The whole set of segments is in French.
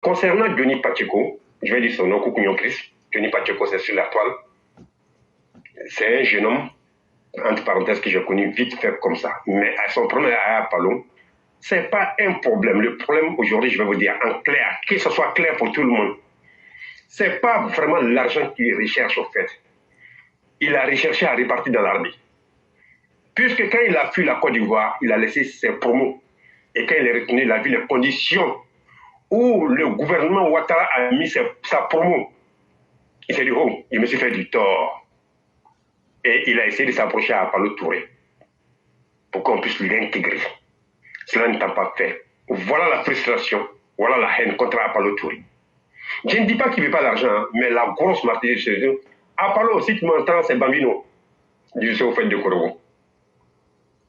Concernant Johnny Pacheco, je vais dire son nom, Coucouignon Chris. Johnny Pacheco, c'est sur la toile. C'est un jeune homme, entre parenthèses, que j'ai connu vite fait comme ça. Mais à son problème à Apollo, ce n'est pas un problème. Le problème aujourd'hui, je vais vous dire en clair, que ce soit clair pour tout le monde, ce n'est pas vraiment l'argent qu'il recherche au fait. Il a recherché à répartir dans l'armée. Puisque quand il a fui la Côte d'Ivoire, il a laissé ses promos. Et quand il est retourné, il a vu les conditions où le gouvernement Ouattara a mis sa promo. Il s'est dit, oh, il me suis fait du tort. Et il a essayé de s'approcher à Apollo Touré pour qu'on puisse lui intégrer. Cela n'étant pas fait. Voilà la frustration, voilà la haine contre Apollo Touré. Je ne dis pas qu'il ne veut pas l'argent, mais la grosse partie c'est Apollo, si tu m'entends, c'est Bambino. Du au fait de Korogo.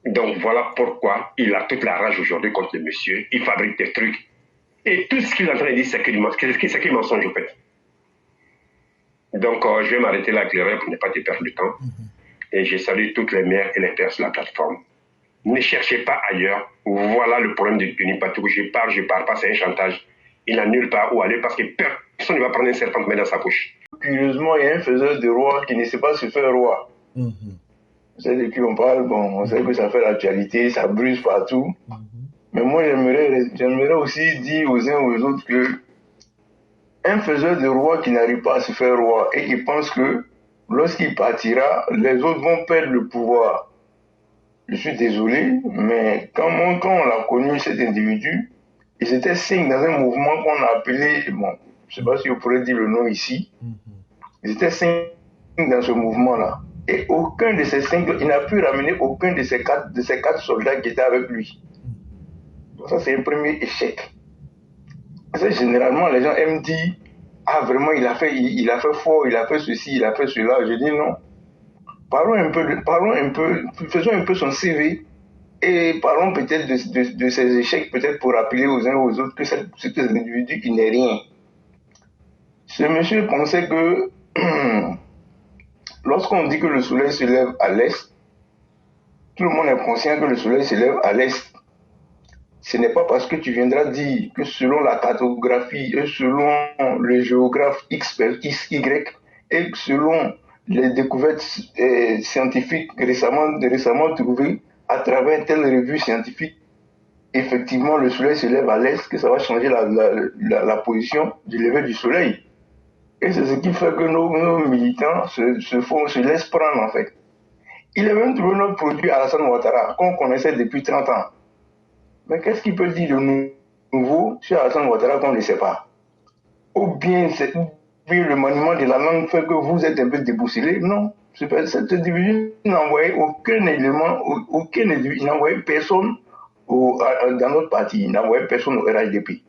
Donc voilà pourquoi il a toute la rage aujourd'hui contre le monsieur. Il fabrique des trucs. Et tout ce qu'il est en train de dire, c'est qu'il mensonge au fait. Donc je vais m'arrêter là, Claire, pour ne pas te perdre du temps. Et je salue toutes les mères et les pères sur la plateforme. Ne cherchez pas ailleurs. Voilà le problème de Johnny Pacheco. Je pars pas, c'est un chantage. Il n'a nulle part où aller parce que personne ne va prendre un serpent de mettre dans sa bouche. Curieusement, il y a un faiseur de roi qui ne sait pas se faire roi. Vous savez de qui on parle, bon, on sait que ça fait l'actualité, ça brûle partout. Mais moi, j'aimerais aussi dire aux uns aux autres que un faiseur de roi qui n'arrive pas à se faire roi et qui pense que lorsqu'il partira, les autres vont perdre le pouvoir. Je suis désolé, mais quand on a connu cet individu, ils étaient 5 dans un mouvement qu'on a appelé, bon, je ne sais pas si vous pourrez dire le nom ici, ils étaient 5 dans ce mouvement-là. Et aucun de ces 5, il n'a pu ramener aucun de ces 4 soldats qui étaient avec lui. Donc ça, c'est un premier échec. Ça, généralement, les gens aiment dire, ah vraiment, il a fait fort, il a fait ceci, il a fait cela. Je dis non. Parlons un peu, faisons un peu son CV et parlons peut-être de ses échecs, peut-être pour rappeler aux uns aux autres que c'est un individu qui n'est rien. Ce monsieur pensait que lorsqu'on dit que le soleil se lève à l'est, tout le monde est conscient que le soleil se lève à l'est. Ce n'est pas parce que tu viendras dire que selon la cartographie et selon le géographe X, Y et selon les découvertes scientifiques récemment trouvées à travers telle revue scientifique, effectivement le soleil se lève à l'est, que ça va changer la position du lever du soleil. Et c'est ce qui fait que nos militants se laissent prendre en fait. Il a même trouvé notre produit Alassane Ouattara, qu'on connaissait depuis 30 ans. Mais qu'est-ce qu'il peut dire de nouveau sur Alassane Ouattara qu'on ne sait pas? Ou bien le maniement de la langue fait que vous êtes un peu déboussolé? Non. Cet individu n'a envoyé aucun élément, il n'a envoyé personne dans notre parti, il n'a envoyé personne au RHDP.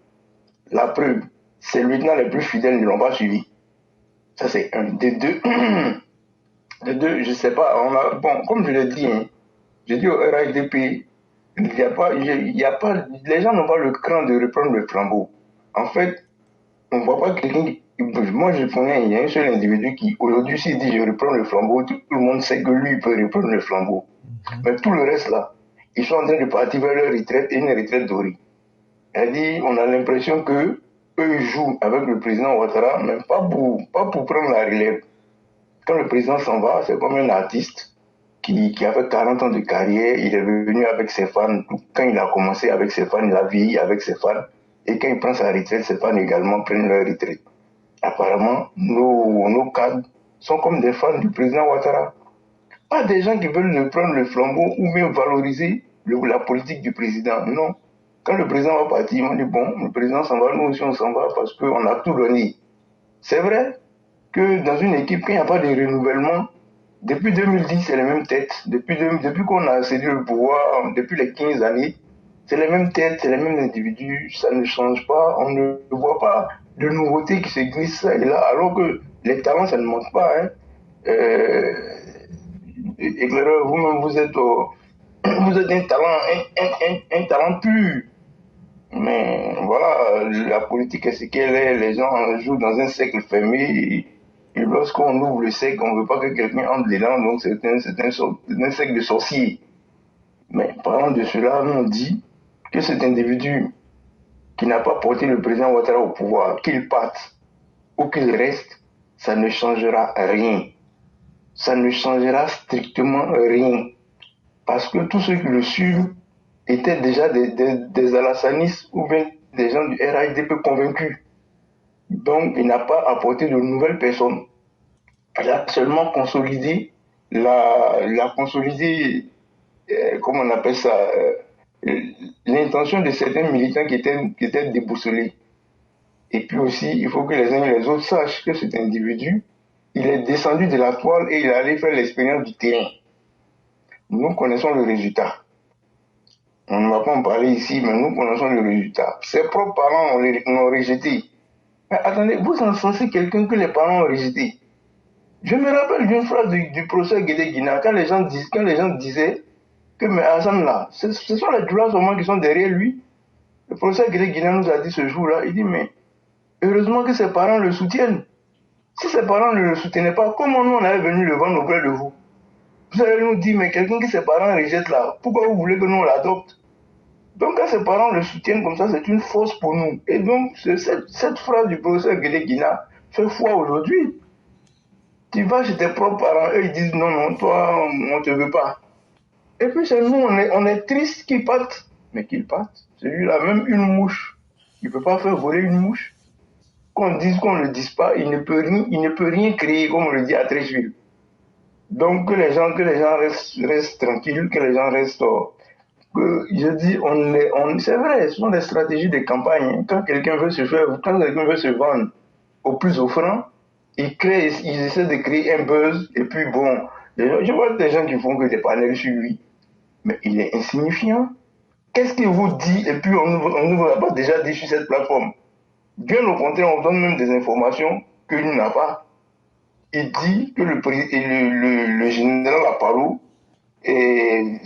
La preuve, ses lieutenants les plus fidèles ne l'ont pas suivi. Ça, c'est un. Des deux, je ne sais pas. Bon, comme je l'ai dit, j'ai dit au RHDP, les gens n'ont pas le cran de reprendre le flambeau. En fait, on ne voit pas quelqu'un. Moi, je connais, il y a un seul individu qui, aujourd'hui, s'il dit je reprends le flambeau, tout le monde sait que lui, il peut reprendre le flambeau. Mais tout le reste, là, ils sont en train de partir vers leur retraite et une retraite dorée. Elle dit, on a l'impression que eux, ils jouent avec le président Ouattara, mais pas pour prendre la relève. Quand le président s'en va, c'est comme un artiste qui a fait 40 ans de carrière, il est venu avec ses fans. Quand il a commencé avec ses fans, il a vieilli avec ses fans. Et quand il prend sa retraite, ses fans également prennent leur retraite. Apparemment, nos cadres sont comme des fans du président Ouattara. Pas des gens qui veulent prendre le flambeau ou bien valoriser la politique du président. Non. Quand le président va partir, on dit bon, le président s'en va, nous aussi on s'en va parce qu'on a tout donné. C'est vrai que dans une équipe, quand il n'y a pas de renouvellement, depuis 2010, c'est les mêmes têtes. Depuis qu'on a cédé le pouvoir, depuis les 15 années, c'est les mêmes têtes, c'est les mêmes individus, ça ne change pas, on ne voit pas de nouveautés qui se glissent ça et là, alors que les talents, ça ne manque pas. Éclaireur, vous-même, vous êtes un talent pur. Mais voilà, la politique est ce qu'elle est, les gens jouent dans un cercle fermé. Et lorsqu'on ouvre le cercle, on ne veut pas que quelqu'un entre dedans, donc c'est un cercle de sorciers. Mais parlant de cela, on dit que cet individu qui n'a pas porté le président Ouattara au pouvoir, qu'il parte ou qu'il reste, ça ne changera rien. Ça ne changera strictement rien. Parce que tous ceux qui le suivent étaient déjà des Alassanistes ou bien des gens du RHDP convaincus. Donc, il n'a pas apporté de nouvelles personnes. Il a seulement consolidé comment on appelle ça, l'intention de certains militants qui étaient déboussolés. Et puis aussi, il faut que les uns et les autres sachent que cet individu, il est descendu de la toile et il est allé faire l'expérience du terrain. Nous connaissons le résultat. On ne va pas en parler ici, mais nous connaissons le résultat. Ses propres parents l'ont rejeté. Mais attendez, vous encensez quelqu'un que les parents ont rejeté. Je me rappelle d'une phrase du procès Guédé Guina, quand les gens disaient que mais Hassan là, ce sont les Djoula seulement qui sont derrière lui. Le professeur Guédé Guina nous a dit ce jour-là, il dit mais heureusement que ses parents le soutiennent. Si ses parents ne le soutenaient pas, comment nous on avait venu le vendre auprès de vous? Vous allez nous dire mais quelqu'un que ses parents rejettent là, pourquoi vous voulez que nous on l'adopte? Donc quand ses parents le soutiennent comme ça, c'est une force pour nous. Et donc cette phrase du professeur Guédé Guina fait foi aujourd'hui. Tu vas chez tes propres parents, eux ils disent non, toi on ne te veut pas. Et puis c'est nous, on est triste qu'ils partent. Mais qu'ils partent. Celui-là, même une mouche, il ne peut pas faire voler une mouche. Qu'on dise, qu'on ne le dise pas, il ne peut rien créer, comme on le dit à Trécheville. Donc que les gens restent tranquilles, que les gens restent... je dis, c'est vrai, ce sont des stratégies de campagne. Quand quelqu'un veut se vendre au plus offrant, ils essaient de créer un buzz, et puis bon, je vois des gens qui font que des panels sur lui. Mais il est insignifiant. Qu'est-ce qu'il vous dit? Et puis on ne vous a pas déjà dit sur cette plateforme. Bien au contraire, on donne même des informations qu'il n'a pas. Il dit que le général Aparo veut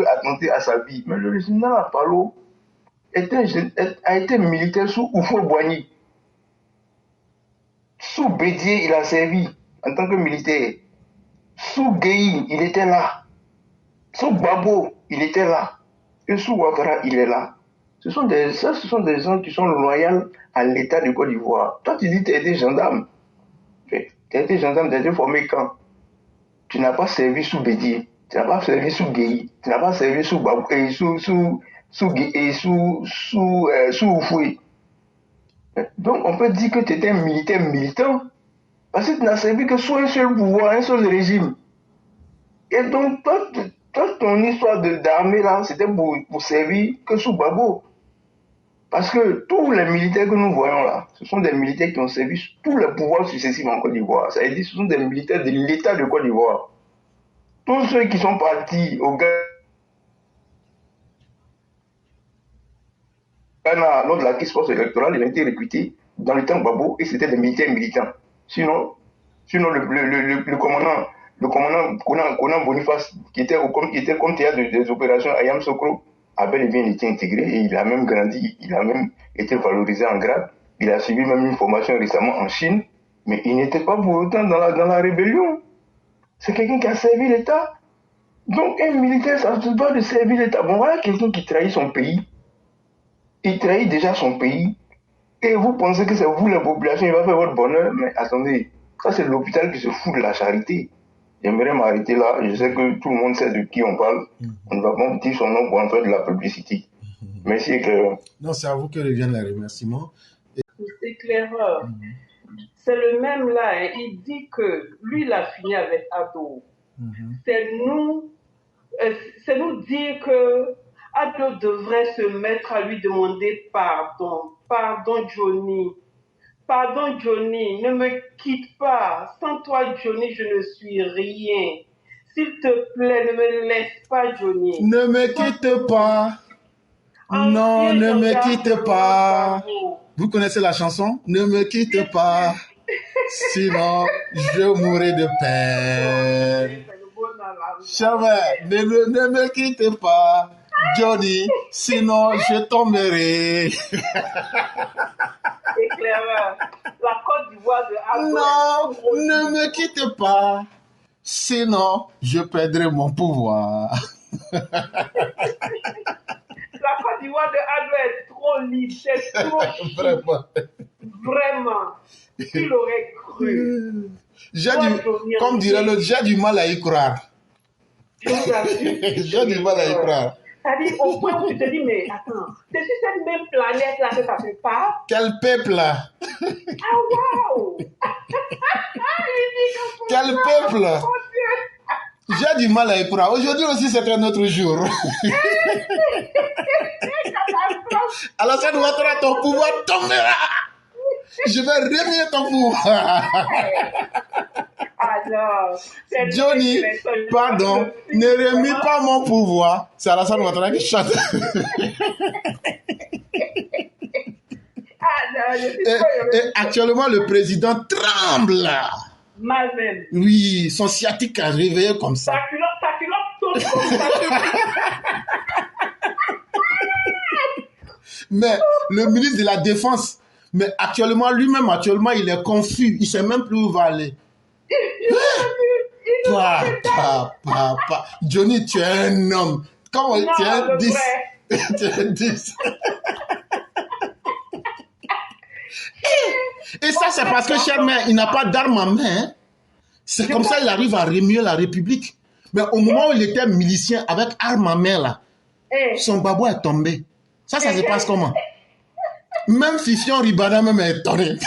attenter à sa vie. Mais le général Aparo a été militaire sous Oufo-Boigny. Sous Bédier, il a servi en tant que militaire. Sous Gueye, il était là. Sous Babo, il était là. Et sous Ouattara, il est là. Ce sont des gens qui sont loyaux à l'État de Côte d'Ivoire. Toi, tu dis que tu as été gendarme. Tu as été gendarme, tu as été formé quand? Tu n'as pas servi sous Bédier. Tu n'as pas servi sous Gueye. Tu n'as pas servi sous Babo et sous Oufoué. Donc, on peut dire que tu étais un militaire militant. Parce que tu n'as servi que sous un seul pouvoir, un seul régime. Et donc, toi, ton histoire d'armée là, c'était pour servir que sous Babo. Parce que tous les militaires que nous voyons là, ce sont des militaires qui ont servi tous les pouvoirs successifs en Côte d'Ivoire. Ça veut dire que ce sont des militaires de l'État de Côte d'Ivoire. Tous ceux qui sont partis au Ghana lors de la crise post-électorale, ils ont été recrutés dans le temps Babo et c'était des militaires militants. Sinon le commandant Conan Boniface, qui était comme théâtre des opérations à Yamsokro, a bel et bien été intégré et il a même grandi, il a même été valorisé en grade. Il a suivi même une formation récemment en Chine, mais il n'était pas pour autant dans la rébellion. C'est quelqu'un qui a servi l'État. Donc un militaire, ça se doit de servir l'État. Bon, voilà quelqu'un qui trahit son pays. Il trahit déjà son pays. Et vous pensez que c'est vous, la population, il va faire votre bonheur. Mais attendez, ça c'est l'hôpital qui se fout de la charité. J'aimerais m'arrêter là. Je sais que tout le monde sait de qui on parle. On ne va pas dire son nom pour en faire de la publicité. Merci, éclaireur. Non, c'est à vous que reviennent les remerciements. Éclaireur, c'est le même là. Hein. Il dit que lui, il a fini avec Ado. C'est nous dire que Ado devrait se mettre à lui demander pardon. Pardon, Johnny. Pardon, Johnny, ne me quitte pas. Sans toi, Johnny, je ne suis rien. S'il te plaît, ne me laisse pas, Johnny. Ne me quitte pas. Non, ne me quitte pas. Vous connaissez la chanson? Ne me quitte pas. Sinon, je mourrai de peine. Jamais, ne me quitte pas, Johnny, sinon je tomberai. Éclaireur, la Côte d'Ivoire de Ado. Non, ne me quitte pas, sinon je perdrai mon pouvoir. La Côte Tiwade doit être trop libre, c'est trop chic. Vraiment. Vraiment. Qui l'aurait cru? Comme dirait l'autre, j'ai du mal à y croire. J'ai du mal à y croire. C'est-à-dire au point où tu te dis, mais attends, c'est sur cette même planète-là que ça se passe? Quel peuple là? Ah, waouh! Quel peuple! J'ai du mal à y croire. Aujourd'hui aussi, c'est un autre jour. Alassane Ouattara, ton pouvoir tombera. Je vais remettre ton pouvoir. Alors, Johnny, pardon, ne remis pas mon pouvoir. C'est Alassane Ouattara qui chante. Et actuellement, le président tremble. Mal-même. Oui, son sciatique a réveillé comme ça. Ta culotte saute comme ça. Mais le ministre de la Défense, mais actuellement, lui-même, il est confus. Il ne sait même plus où il va aller. Papa. Johnny, tu es un homme. Comment tu es un 10? Tu es un 10. Et ça, c'est parce que, cher mère, il n'a pas d'arme en main. Hein. C'est comme ça qu'il arrive à remuer la République. Mais au moment où il était milicien avec arme en main, là, son babou est tombé. Ça se passe comment? Même Fifion Ribana même est étonné.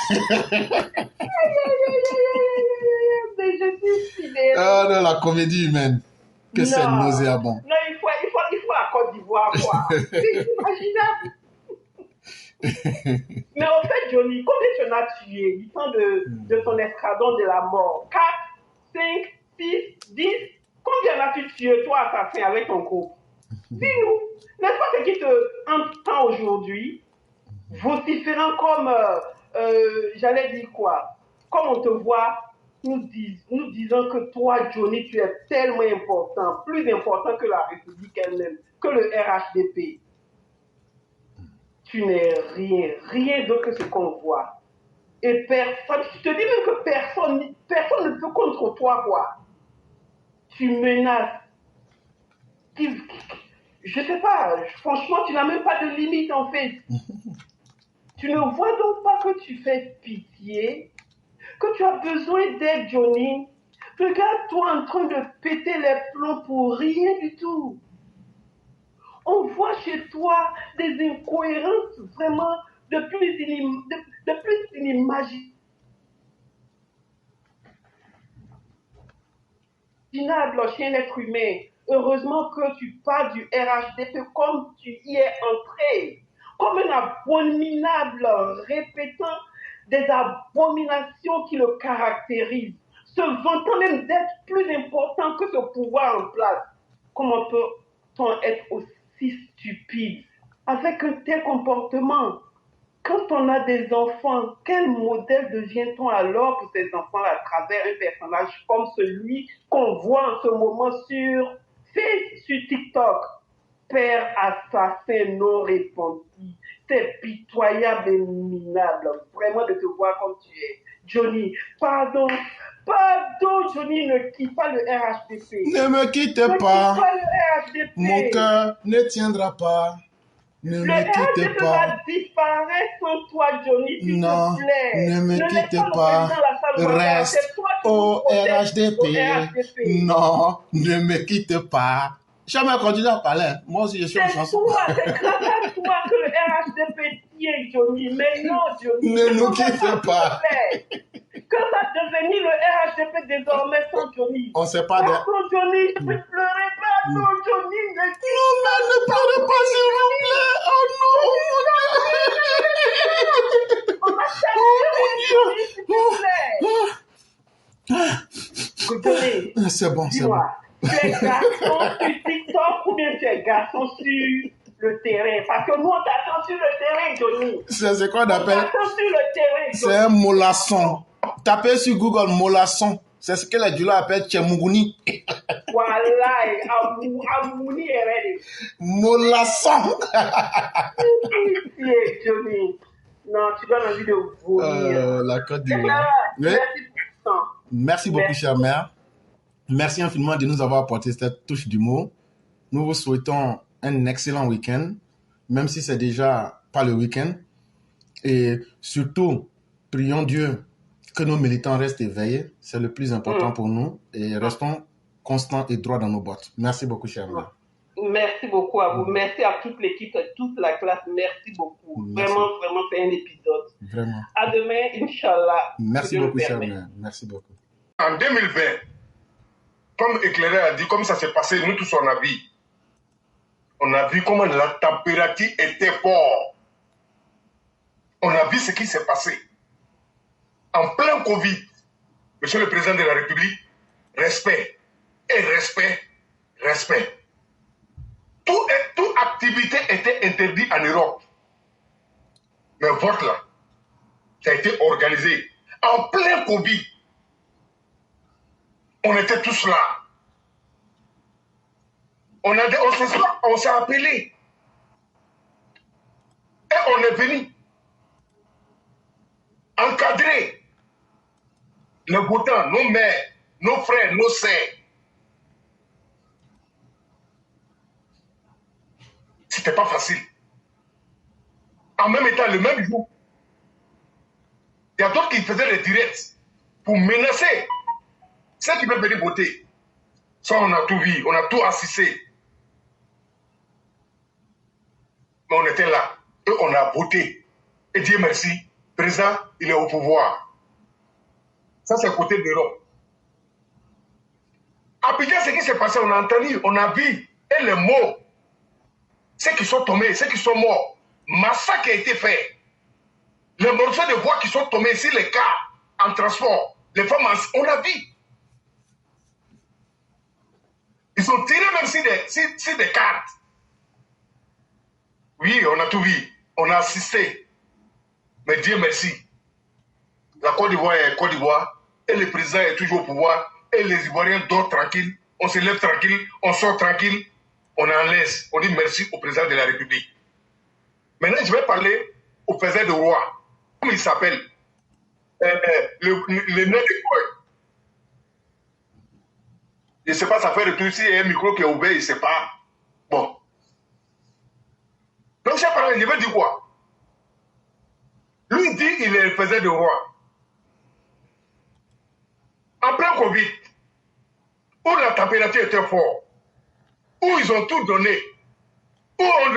Mais je suis sidérée. Ah non, la comédie humaine. Que c'est nauséabond. Non, il faut la Côte d'Ivoire, quoi. C'est imaginable. Mais en fait, Johnny, combien tu en as tué du temps de ton escadron de la mort? 4, 5, 6, 10? Combien as-tu tué, toi, assassin, avec ton groupe? Dis-nous, n'est-ce pas ce qui te entend aujourd'hui, vociférant comme, j'allais dire quoi, comme on te voit, nous disons que toi, Johnny, tu es tellement important, plus important que la République elle-même, que le RHDP. Tu n'es rien d'autre que ce qu'on voit. Et personne, je te dis même que personne ne peut contre toi, quoi. Tu menaces. Je sais pas, franchement, tu n'as même pas de limite, en fait. Tu ne vois donc pas que tu fais pitié, que tu as besoin d'aide, Johnny. Regarde-toi en train de péter les plombs pour rien du tout. On voit chez toi des incohérences vraiment de plus inimaginables chez un être humain. Heureusement que tu parles du RHDP comme tu y es entré, comme un abominable répétant des abominations qui le caractérisent, se vantant même d'être plus important que ce pouvoir en place. Comment peut-on être aussi stupide avec un tel comportement? Quand on a des enfants, quel modèle devient-on alors pour ces enfants à travers un personnage comme celui qu'on voit en ce moment sur TikTok? Père assassin non repenti. C'est pitoyable et minable, vraiment de te voir comme tu es. Johnny, pardon, Johnny, ne quitte pas le RHDP. Ne me quitte pas. Le RHDP. Mon cœur ne tiendra pas. Ne me quitte pas. Va disparaître sans toi, Johnny, s'il te plaît. Ne me quitte pas. Reste au RHDP. Non, ne me quitte pas. Jamais continuer à parler. Moi aussi, je suis en chanson. C'est grâce à toi que le RHDP tient, Johnny. Mais non, Johnny. Ne nous quitte pas. Que va devenir le RHDP désormais sans Johnny? On ne sait pas. Pardon, Johnny, je ne pleurer pas. Non, Johnny, non, mais ne pleurez pas, s'il vous plaît. Oh non, on va s'arrêter, s'il te plaît. C'est bon, c'est bon. Dis-moi, tu es garçon sur TikTok ou bien tu es garçon sur le terrain? Parce que nous, on t'attend sur le terrain, Johnny. C'est quoi on appelle? On t'attend sur le terrain, Johnny. C'est un molasson. Tapez sur Google molasson. C'est ce que les Djoula appellent Tchemougouni. Voilà, Amouni est ready. Molasson. Johnny. Non, tu donnes envie de vomir. La Côte d'Ivoire. Merci pour ça. Merci beaucoup, chère mère. Merci infiniment de nous avoir apporté cette touche d'humour. Nous vous souhaitons un excellent week-end. même si c'est déjà pas le week-end. Et surtout, prions Dieu que nos militants restent éveillés. C'est le plus important pour nous. Et restons constants et droits dans nos bottes. Merci beaucoup, cher ami. Merci beaucoup à vous. Merci à toute l'équipe, à toute la classe. Merci beaucoup. Merci. Vraiment, c'est un épisode. Vraiment. À demain, Inch'Allah. Merci beaucoup, cher ami. Merci beaucoup. En 2020, comme Éclairé a dit, comme ça s'est passé, nous tous on a vu comment la température était forte. On a vu ce qui s'est passé. En plein Covid, Monsieur le Président de la République, respect. Et respect, respect. Toute activité était interdite en Europe. Mais votre là, ça a été organisé. En plein Covid, on était tous là. On s'est appelé. Et on est venu encadrer les votants, nos mères, nos frères, nos sœurs. C'était pas facile. En même temps, le même jour, il y a d'autres qui faisaient des directs pour menacer ceux qui veulent venir voter. Ça, on a tout vu, on a tout assisté. Mais on était là et on a voté. Et Dieu merci, le président, il est au pouvoir. Ça, c'est côté de l'Europe. Après ce qui s'est passé, on a entendu, on a vu, et les mots, ceux qui sont tombés, ceux qui sont morts, massacre a été fait. Les morceaux de bois qui sont tombés sur les cars en transport, les femmes, on a vu. Ils ont tiré même sur des cartes. Oui, on a tout vu, on a assisté. Mais Dieu merci. La Côte d'Ivoire est Côte d'Ivoire, et le président est toujours au pouvoir, et les Ivoiriens dorment tranquilles, on se lève tranquille, on sort tranquille, on en laisse, on dit merci au président de la République. Maintenant, je vais parler au président de roi. Comment il s'appelle? Le nez de quoi? Je ne sais pas, ça fait retour ici, il y a un micro qui est ouvert, il ne sait pas. Bon. Donc, je vais dire quoi? Lui, il dit qu'il est le président de roi. En plein Covid, où la température était forte, où ils ont tout donné, où on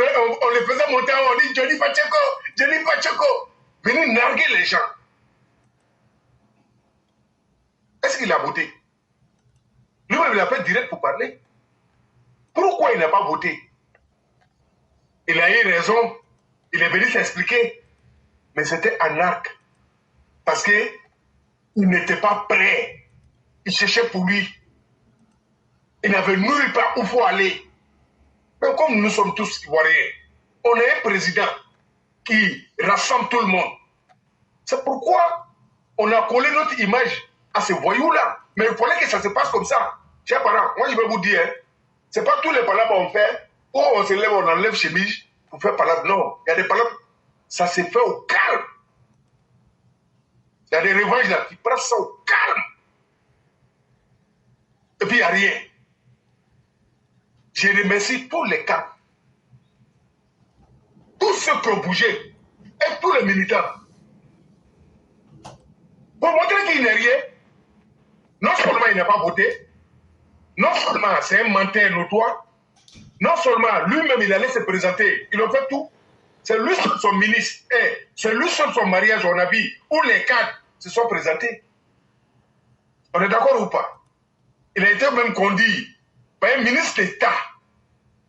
les faisait monter, on dit Johnny Pacheco, venez narguer les gens. Est-ce qu'il a voté? Lui-même, il a fait direct pour parler. Pourquoi il n'a pas voté? Il a eu raison, il est venu s'expliquer, mais c'était un arc. Parce qu'il n'était pas prêt. Il cherchait pour lui. Il n'avait nulle part où il faut aller. Mais comme nous sommes tous Ivoiriens, on a un président qui rassemble tout le monde. C'est pourquoi on a collé notre image à ces voyous-là. Mais il fallait que ça se passe comme ça. Chers parents, moi je vais vous dire, c'est pas tous les palabres qu'on fait, où on se lève, on enlève chemise pour faire palabre. Non, il y a des palabres, ça se fait au calme. Il y a des revanches là qui prennent ça au calme. Et puis il n'y a rien. Je remercie tous les cas, tous ceux qui ont bougé, et tous les militants. Pour montrer qu'il n'est rien, non seulement il n'a pas voté, non seulement c'est un menteur notoire, non seulement lui-même il allait se présenter, il a fait tout. C'est lui seul son ministre, et c'est lui seul son mariage, on a vu, où les cadres se sont présentés. On est d'accord ou pas? Il a été même conduit par un ministre d'État.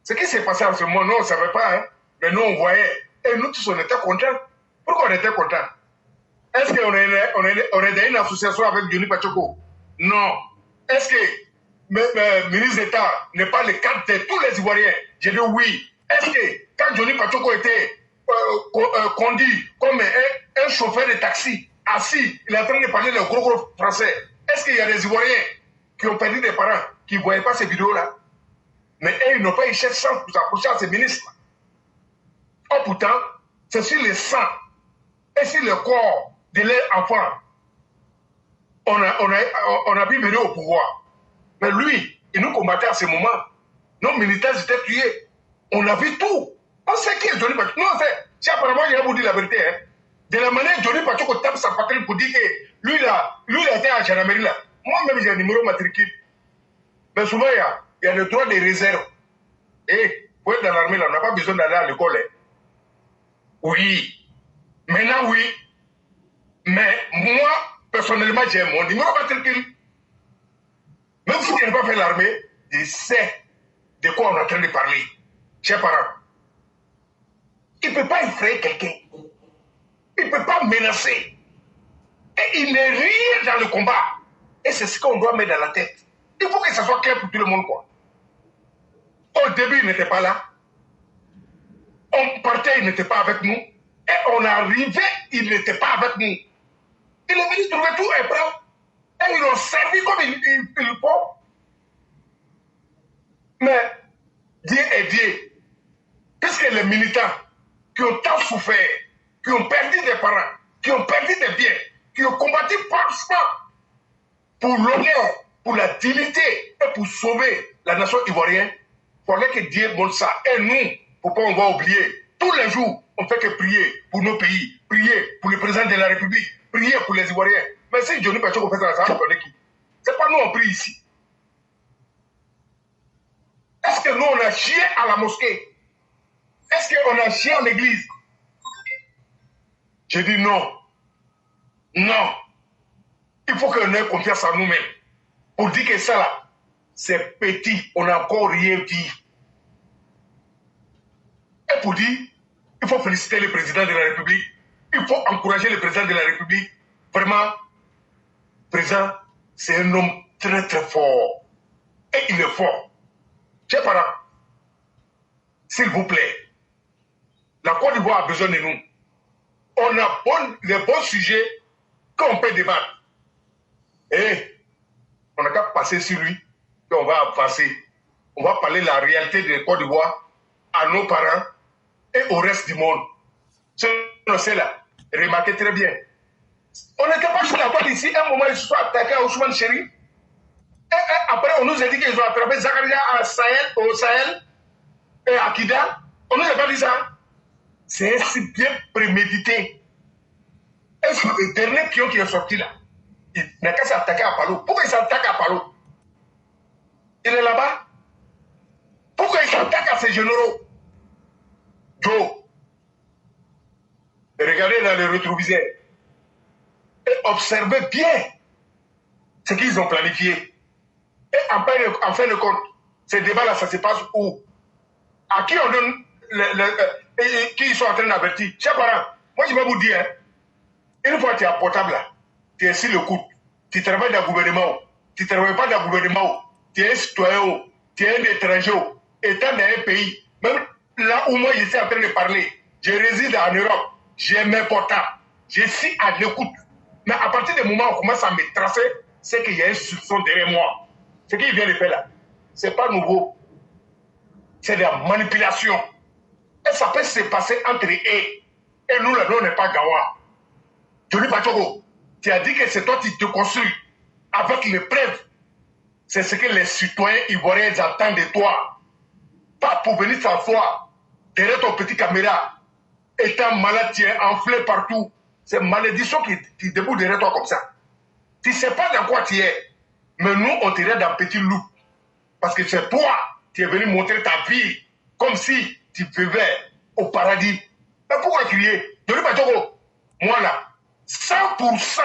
Ce qui s'est passé en ce moment, nous on ne savait pas, hein? Mais nous on voyait, et nous tous on était contents. Pourquoi on était contents? Est-ce qu'on est une association avec Johnny Pacheco? Non. Est-ce que le ministre d'État n'est pas le cadre de tous les Ivoiriens? J'ai dit oui. Est-ce que quand Johnny Pacheco était conduit comme un chauffeur de taxi, assis, il est en train de parler le gros français, est-ce qu'il y a des Ivoiriens qui ont perdu des parents, qui ne voyaient pas ces vidéos-là? Mais eux, ils n'ont pas eu chance pour s'approcher à ces ministres. Oh, pourtant, c'est sur le sang et sur le corps de leurs enfants. On a pu venir au pouvoir. Mais lui, il nous combattait à ce moment. Nos militaires étaient tués. On a vu tout. On sait qui est Johnny Pachoko. Non, c'est apparemment, il a vous dire la vérité. Hein. De la manière Johnny Pachoko tape sa patrie pour dire que lui, il a été à Gendarmerie là. Moi-même, j'ai un numéro matricule. Mais souvent, il y a le droit de réserve. Et pour être dans l'armée, là, on n'a pas besoin d'aller à l'école. Hein. Oui. Maintenant, oui. Mais moi, personnellement, j'ai mon numéro matricule. Même si je n'ai pas fait l'armée, je sais de quoi on est en train de parler. Chers parents. Il ne peut pas effrayer quelqu'un. Il ne peut pas menacer. Et il n'est rien dans le combat. Et c'est ce qu'on doit mettre dans la tête. Il faut que ça soit clair pour tout le monde, quoi. Au début, il n'était pas là. On partait, il n'était pas avec nous. Et on arrivait, il n'était pas avec nous. Il est venu trouver tout et prêt. Et ils l'ont servi comme il faut. Mais Dieu est Dieu. Puisque les militants qui ont tant souffert, qui ont perdu des parents, qui ont perdu des biens, qui ont combattu franchement pour l'honneur, pour la dignité et pour sauver la nation ivoirienne, il fallait que Dieu montre ça. Et nous, pourquoi on va oublier? Tous les jours, on ne fait que prier pour nos pays, prier pour le président de la République, prier pour les Ivoiriens. Mais si Johnny Pachoko fait ça, ça va faire qui? C'est pas nous on prie ici. Est-ce que nous on a chié à la mosquée? Est-ce qu'on a chié en l'église? Je dis non. Non. Il faut qu'on ait confiance en nous-mêmes. Pour dire que ça là, c'est petit, on n'a encore rien vu. Et pour dire, il faut féliciter le président de la République. Il faut encourager le président de la République. Vraiment, le président, c'est un homme très très fort. Et il est fort. Chers parents, s'il vous plaît, la Côte d'Ivoire a besoin de nous. On a les bons sujets qu'on peut débattre. Et on n'a qu'à passer sur lui, et on va avancer. On va parler de la réalité de la Côte d'Ivoire à nos parents et au reste du monde. C'est là, remarquez très bien. On n'était pas sur la toile ici, un moment ils se sont attaqués à Ousmane Chéri. Et après, on nous a dit qu'ils ont attrapé Zakaria au Sahel et à Kida. On nous a pas dit ça. C'est si bien prémédité. Et c'est le dernier pion qui est sorti là. Il n'a qu'à s'attaquer à Palo. Pourquoi il s'attaque à Palo? Il est là-bas. Pourquoi il s'attaque à ces généraux? Joe. Regardez dans les rétroviseurs. Et observez bien ce qu'ils ont planifié. Et en fin de compte, ces débats-là, ça se passe où? À qui on donne qui ils sont en train d'avertir? Chers parents, moi je vais vous dire, hein, une fois que tu es à portable là, tu es sur le coude, tu travailles dans le gouvernement, tu ne travailles pas dans le gouvernement, tu es un citoyen, tu es un étranger, étant dans un pays, même là où moi je suis en train de parler, je réside en Europe, j'ai mes portables, je suis à l'écoute. Mais à partir du moment où on commence à me tracer, c'est qu'il y a un soupçon derrière moi. Ce qu'il vient de faire là, ce n'est pas nouveau. C'est de la manipulation. Et ça peut se passer entre eux. Et nous, là, on n'est pas gawa. Johnny Pachoko, tu as dit que c'est toi qui te construis avec les preuves. C'est ce que les citoyens ivoiriens attendent de toi. Pas pour venir s'asseoir derrière ton petit caméra, étant malade, tu es enflé partout. C'est malédiction qui debout derrière toi comme ça. Tu ne sais pas dans quoi tu es. Mais nous, on t'irait dans petit loup. Parce que c'est toi qui es venu montrer ta vie comme si tu vivais au paradis. Mais pourquoi crier? Johnny Pachoko, moi là, 100%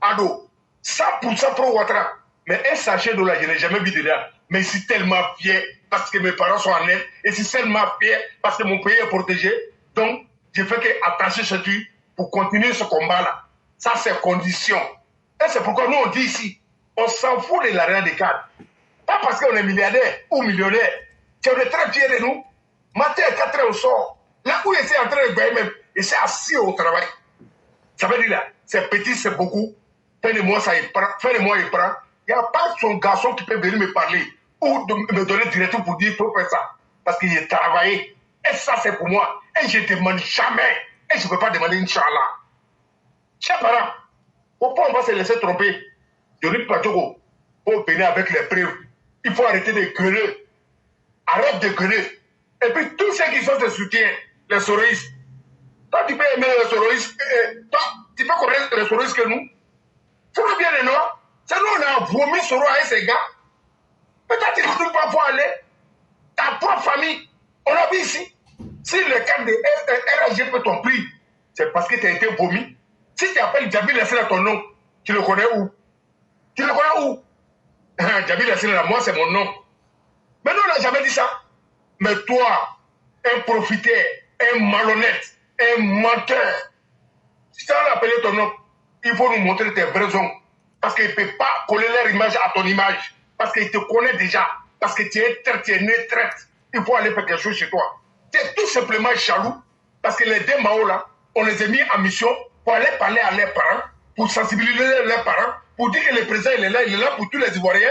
ado, 100% pro Ouattara. Mais un sachet de là, je n'ai jamais vu dedans. Mais je suis tellement fier parce que mes parents sont en aide. Et je suis tellement fier parce que mon pays est protégé. Donc, je fais qu'attacher ce truc pour continuer ce combat-là. Ça, c'est condition. Et c'est pourquoi nous, on dit ici, on s'en fout de l'argent des cadres. Pas parce qu'on est milliardaire ou millionnaire. Tu es très fier de nous. Matin à 4 heures au sort. Là où il était en train de gagner même, il s'est assis au travail. Ça veut dire là, c'est petit, c'est beaucoup. Fin de mois, ça il prend. Fin de mois, il prend. Il n'y a pas son garçon qui peut venir me parler ou me donner directement pour dire qu'il faut faire ça. Parce qu'il a travaillé. Et ça, c'est pour moi. Et je ne demande jamais. Et je ne peux pas demander Inch'Allah. Chers parents, pourquoi on va se laisser tromper? Johnny Pachoko, pour venir avec les preuves. Il faut arrêter de gueuler. Arrête de gueuler. Et puis tous ceux qui sont de soutien, les soroïstes. Toi, tu peux aimer les soroïstes. Toi, tu peux connaître les soroïstes que nous. Tu vois bien les noirs. C'est nous, on a vomi Soro avec ces gars. Peut-être qu'ils ne trouvent pas pour aller. Ta propre famille. On l'a vu ici. Si le cas de RAG peut ton prix, c'est parce que tu as été vomi. Si tu appelles Djabil Yassine ton nom, tu le connais où? Tu le connais où? Djabil Yassine, moi, c'est mon nom. Mais nous, on n'a jamais dit ça. Mais toi, un profiteur, un malhonnête, un menteur, si tu as appelé ton nom, il faut nous montrer tes vrais ongles. Parce qu'il ne peut pas coller leur image à ton image. Parce qu'il te connaît déjà. Parce que tu es traite, tu es né traite. Il faut aller faire quelque chose chez toi. Tu es tout simplement jaloux. Parce que les deux Mao là, on les a mis en mission pour aller parler à leurs parents, pour sensibiliser leurs parents, pour dire que le président il est là pour tous les Ivoiriens.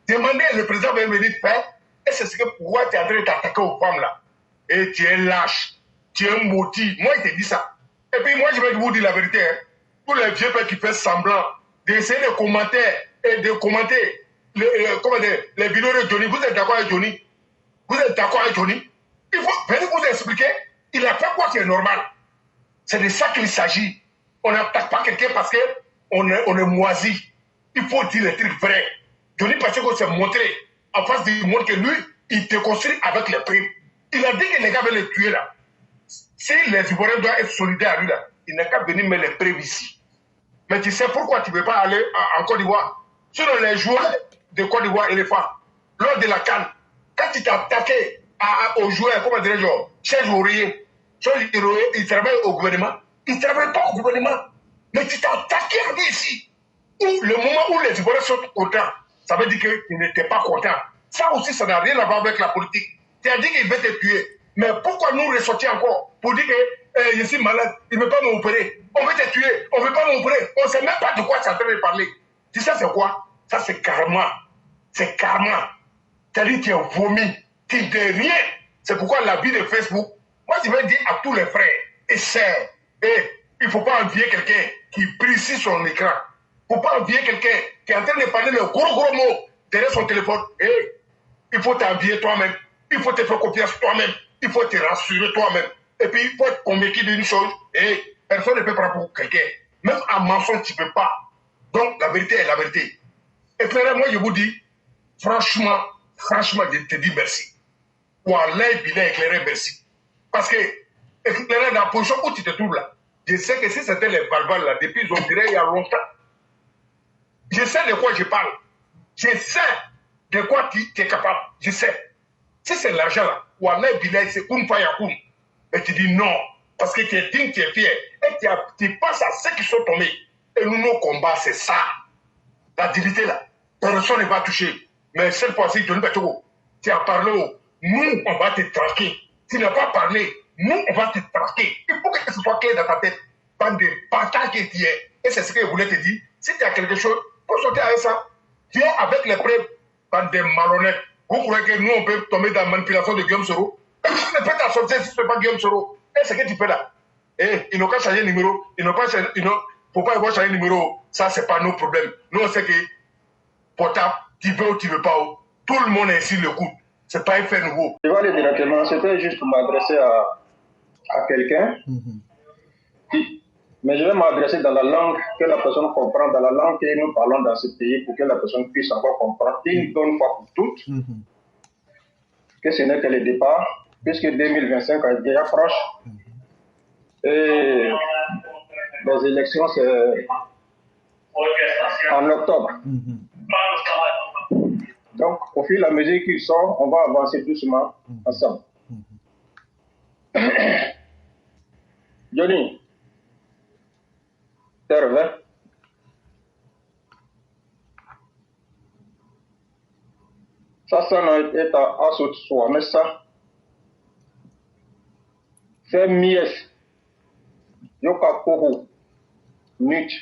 Demander le président va venir faire. Et c'est ce que pourquoi tu es en train de t'attaquer aux femmes là. Et tu es lâche. Tu es maudit. Moi, il te dit ça. Et puis moi, je vais vous dire la vérité. Hein. Tous les vieux pères qui font semblant d'essayer de commenter et de commenter les vidéos de Johnny. Vous êtes d'accord avec Johnny? Vous êtes d'accord avec Johnny? Il faut venir vous expliquer. Il a fait quoi qui est normal? C'est de ça qu'il s'agit. On n'attaque pas quelqu'un parce qu'on est moisi. Il faut dire les trucs vrais. Johnny Pacheco s'est montré en face du monde que lui, il te construit avec les primes. Il a dit que les gars veulent les tuer là. Si les Ivoiriens doivent être solidaires à lui là, il n'a qu'à venir mettre les primes ici. Mais tu sais pourquoi tu ne veux pas aller en Côte d'Ivoire? Selon les joueurs de Côte d'Ivoire éléphant, lors de la CAN, quand tu t'es attaqué aux joueurs, comment dirais-je, chers ouvriers, ils travaillent au gouvernement, ils ne travaillent pas au gouvernement, mais tu t'es attaqué à lui ici. Le moment où les Ivoiriens sont contents, ça veut dire qu'ils n'étaient pas contents. Ça aussi, ça n'a rien à voir avec la politique. Tu as dit qu'il veut te tuer. Mais pourquoi nous ressortir encore pour dire que je suis malade, il ne veut pas m'opérer? On veut te tuer, on ne veut pas m'opérer. On ne sait même pas de quoi tu es en train de parler. Tu sais c'est quoi? Ça c'est karma. C'est karma. C'est-à-dire que tu es vomi. Tu n'es rien. C'est pourquoi la vie de Facebook, moi je vais dire à tous les frères et sœurs, il ne faut pas envier quelqu'un qui prie sur son écran. Il ne faut pas envier quelqu'un qui est en train de parler de gros mots derrière son téléphone. Il faut t'envier toi-même. Il faut te faire confiance toi-même. Il faut te rassurer toi-même. Et puis, il faut être convaincu d'une chose. Personne ne peut prendre pour quelqu'un. Même en mensonge, tu ne peux pas. Donc, la vérité est la vérité. Et frère, moi, je vous dis, franchement, je te dis merci. Wallah, Bilal éclairé, merci. Parce que, éclairé dans la position où tu te trouves là, je sais que si c'était les Balbal là, depuis, on dirait il y a longtemps. Je sais de quoi je parle. Je sais de quoi tu es capable. Je sais. Si c'est l'argent là, Wallah Bilal, c'est Koun Fayakoun. Mais tu dis non, parce que tu es digne, tu es fier. Et tu penses à ceux qui sont tombés. Et nous, nos combats, c'est ça. La dignité là, personne ne va toucher. Mais cette fois-ci, Johnny Pacheco, tu as parlé, nous, on va te traquer. Tu n'as pas parlé, nous, on va te traquer. Il faut que ce soit clair dans ta tête. Bande de bâtards que tu es. Et c'est ce que je voulais te dire. Si tu as quelque chose, pour sortir avec ça, viens avec les preuves. Bande de malhonnêtes. Vous croyez que nous, on peut tomber dans la manipulation de Guillaume Soro? Personne ne peut t'en sortir si ce n'est pas Guillaume Soro. Et c'est ce que tu fais là. Ils n'ont qu'à changer de numéro. Ils n'ont pas changé. Pourquoi ils vont changer de numéro? Ça, ce n'est pas nos problèmes. Nous, on sait que portable, tu veux ou tu ne veux pas. Tout le monde est ici le coup. Ce n'est pas un fait nouveau. Je vais aller directement. C'était juste pour m'adresser à quelqu'un. Mais je vais m'adresser dans la langue que la personne comprend, dans la langue que nous parlons dans ce pays, pour que la personne puisse encore comprendre une bonne fois pour toutes que ce n'est que le départ, puisque 2025 est déjà proche. Et les élections, c'est en octobre. Donc, au fur et à mesure qu'ils sortent, on va avancer doucement ensemble. Johnny, Terve. Sasa na eta asut swa mesa. Fe mies. Yoka pohu. Nit.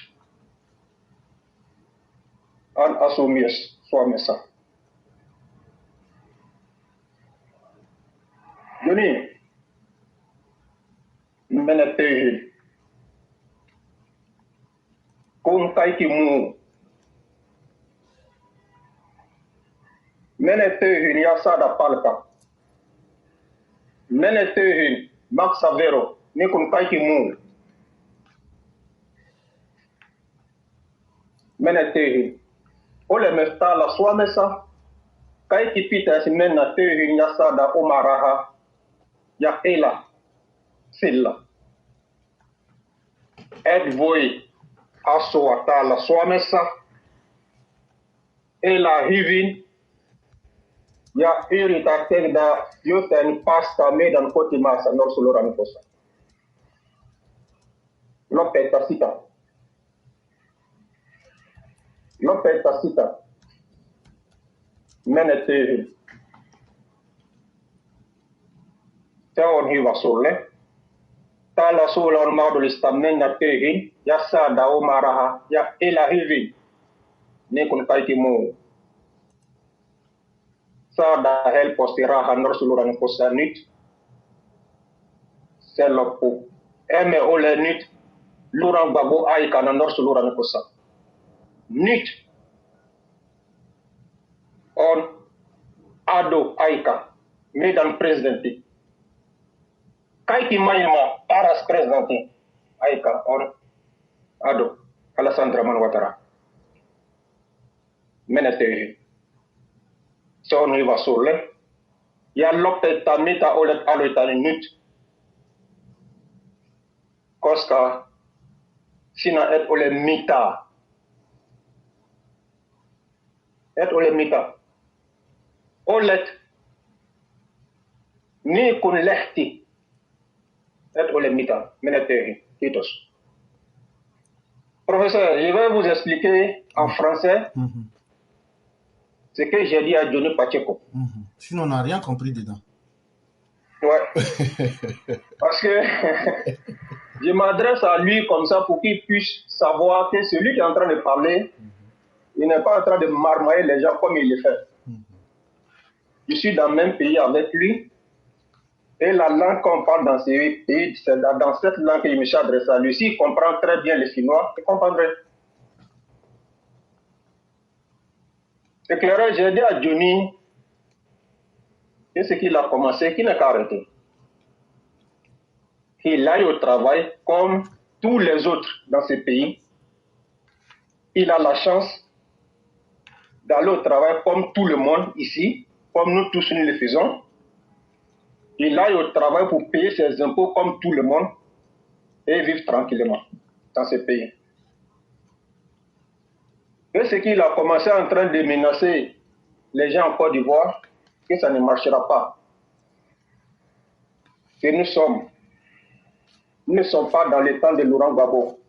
An aso mies swa mesa. Johnny. Mene teje. Kon kaiki mu. Mene tehin ya sada palka. Mene tehin Max Savero, ni kun kaiki mu. Menetehi. Ole mesta la swamesa. Kaiki pita si mena tehi nyasada omaraha. Ya ela. Silla. Ed voi aso atala swamesa. Ela hivin. Ya irita tegda yoten pasta medan koti masa norsuluran kosa. Lopeta sita. Lopeta sita. Menetehi. Teon hiva sulle. Tala sulla on mahdollista mennä töihin ja saada omaa rahaa ja elää hyvin, niin kuin kaikki muu. Saada helposti rahaa Norsuluranikossa nyt. Se loppu. Emme ole nyt Lurangbabo aikana Norsuluranikossa. Nyt on Ado-aika, meidän presidentti. Kaikki maailman paras presidentti aika on Ado, Alassane Dramane Ouattara. Mene töihin. Se on hyvä sulle. Ja lopeta mitä olet aloittanut nyt. Koska sinä et ole mitään. Et ole mitään. Olet niin kuin lehti. Et ole mitään. Mene töihin. Kiitos. Professeur, je vais vous expliquer en français ce que j'ai dit à Johnny Pacheco. Sinon, on n'a rien compris dedans. Ouais. Parce que je m'adresse à lui comme ça pour qu'il puisse savoir que celui qui est en train de parler, il n'est pas en train de marmailler les gens comme il le fait. Je suis dans le même pays avec lui. Et la langue qu'on parle dans ce pays, c'est dans cette langue que je me suis adressé à lui. S'il comprend très bien le chinois, il comprendrait. Éclairage, j'ai dit à Johnny que ce qu'il a commencé, qu'il n'a qu'à arrêter. Qu'il aille au travail comme tous les autres dans ce pays. Il a la chance d'aller au travail comme tout le monde ici, comme nous tous nous le faisons. Il aille au travail pour payer ses impôts comme tout le monde et vivre tranquillement dans ce pays. Et ce qu'il a commencé en train de menacer les gens en Côte d'Ivoire, que ça ne marchera pas. Que nous ne sommes pas dans le temps de Laurent Gbagbo.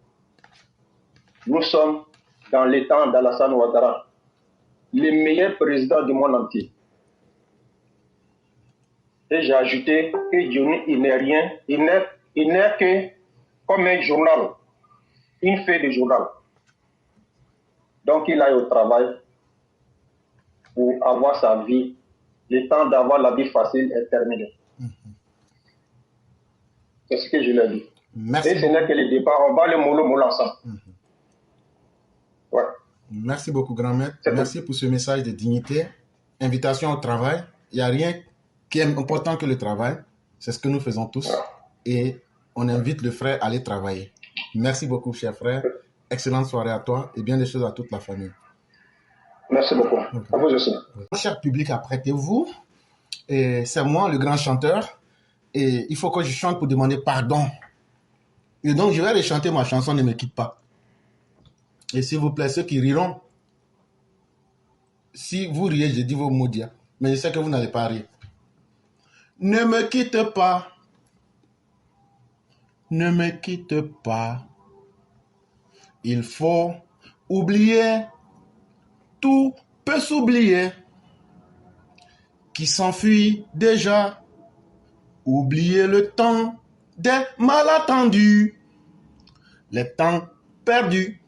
Nous sommes dans le temps d'Alassane Ouattara, le meilleur président du monde entier. Et j'ai ajouté que Johnny, il n'est rien, il n'est que comme un journal, une feuille de journal. Donc il aille au travail pour avoir sa vie. Le temps d'avoir la vie facile est terminé. C'est ce que je lui ai dit. Merci. Et ce n'est que le départ, on va le mollo ensemble. Ouais. Merci beaucoup, grand-maître. Merci pour ce message de dignité. Invitation au travail. Il n'y a rien qui est important que le travail. C'est ce que nous faisons tous. Et on invite le frère à aller travailler. Merci beaucoup, cher frère. Excellente soirée à toi et bien des choses à toute la famille. Merci beaucoup. À vous aussi. Cher public, apprêtez-vous. C'est moi, le grand chanteur. Et il faut que je chante pour demander pardon. Et donc, je vais aller chanter ma chanson, Ne me quitte pas. Et s'il vous plaît, ceux qui riront, si vous riez, je dis vos mots dire. Mais je sais que vous n'allez pas rire. Ne me quitte pas. Ne me quitte pas. Il faut oublier. Tout peut s'oublier. Qui s'enfuit déjà. Oublier le temps des malentendus. Les temps perdus.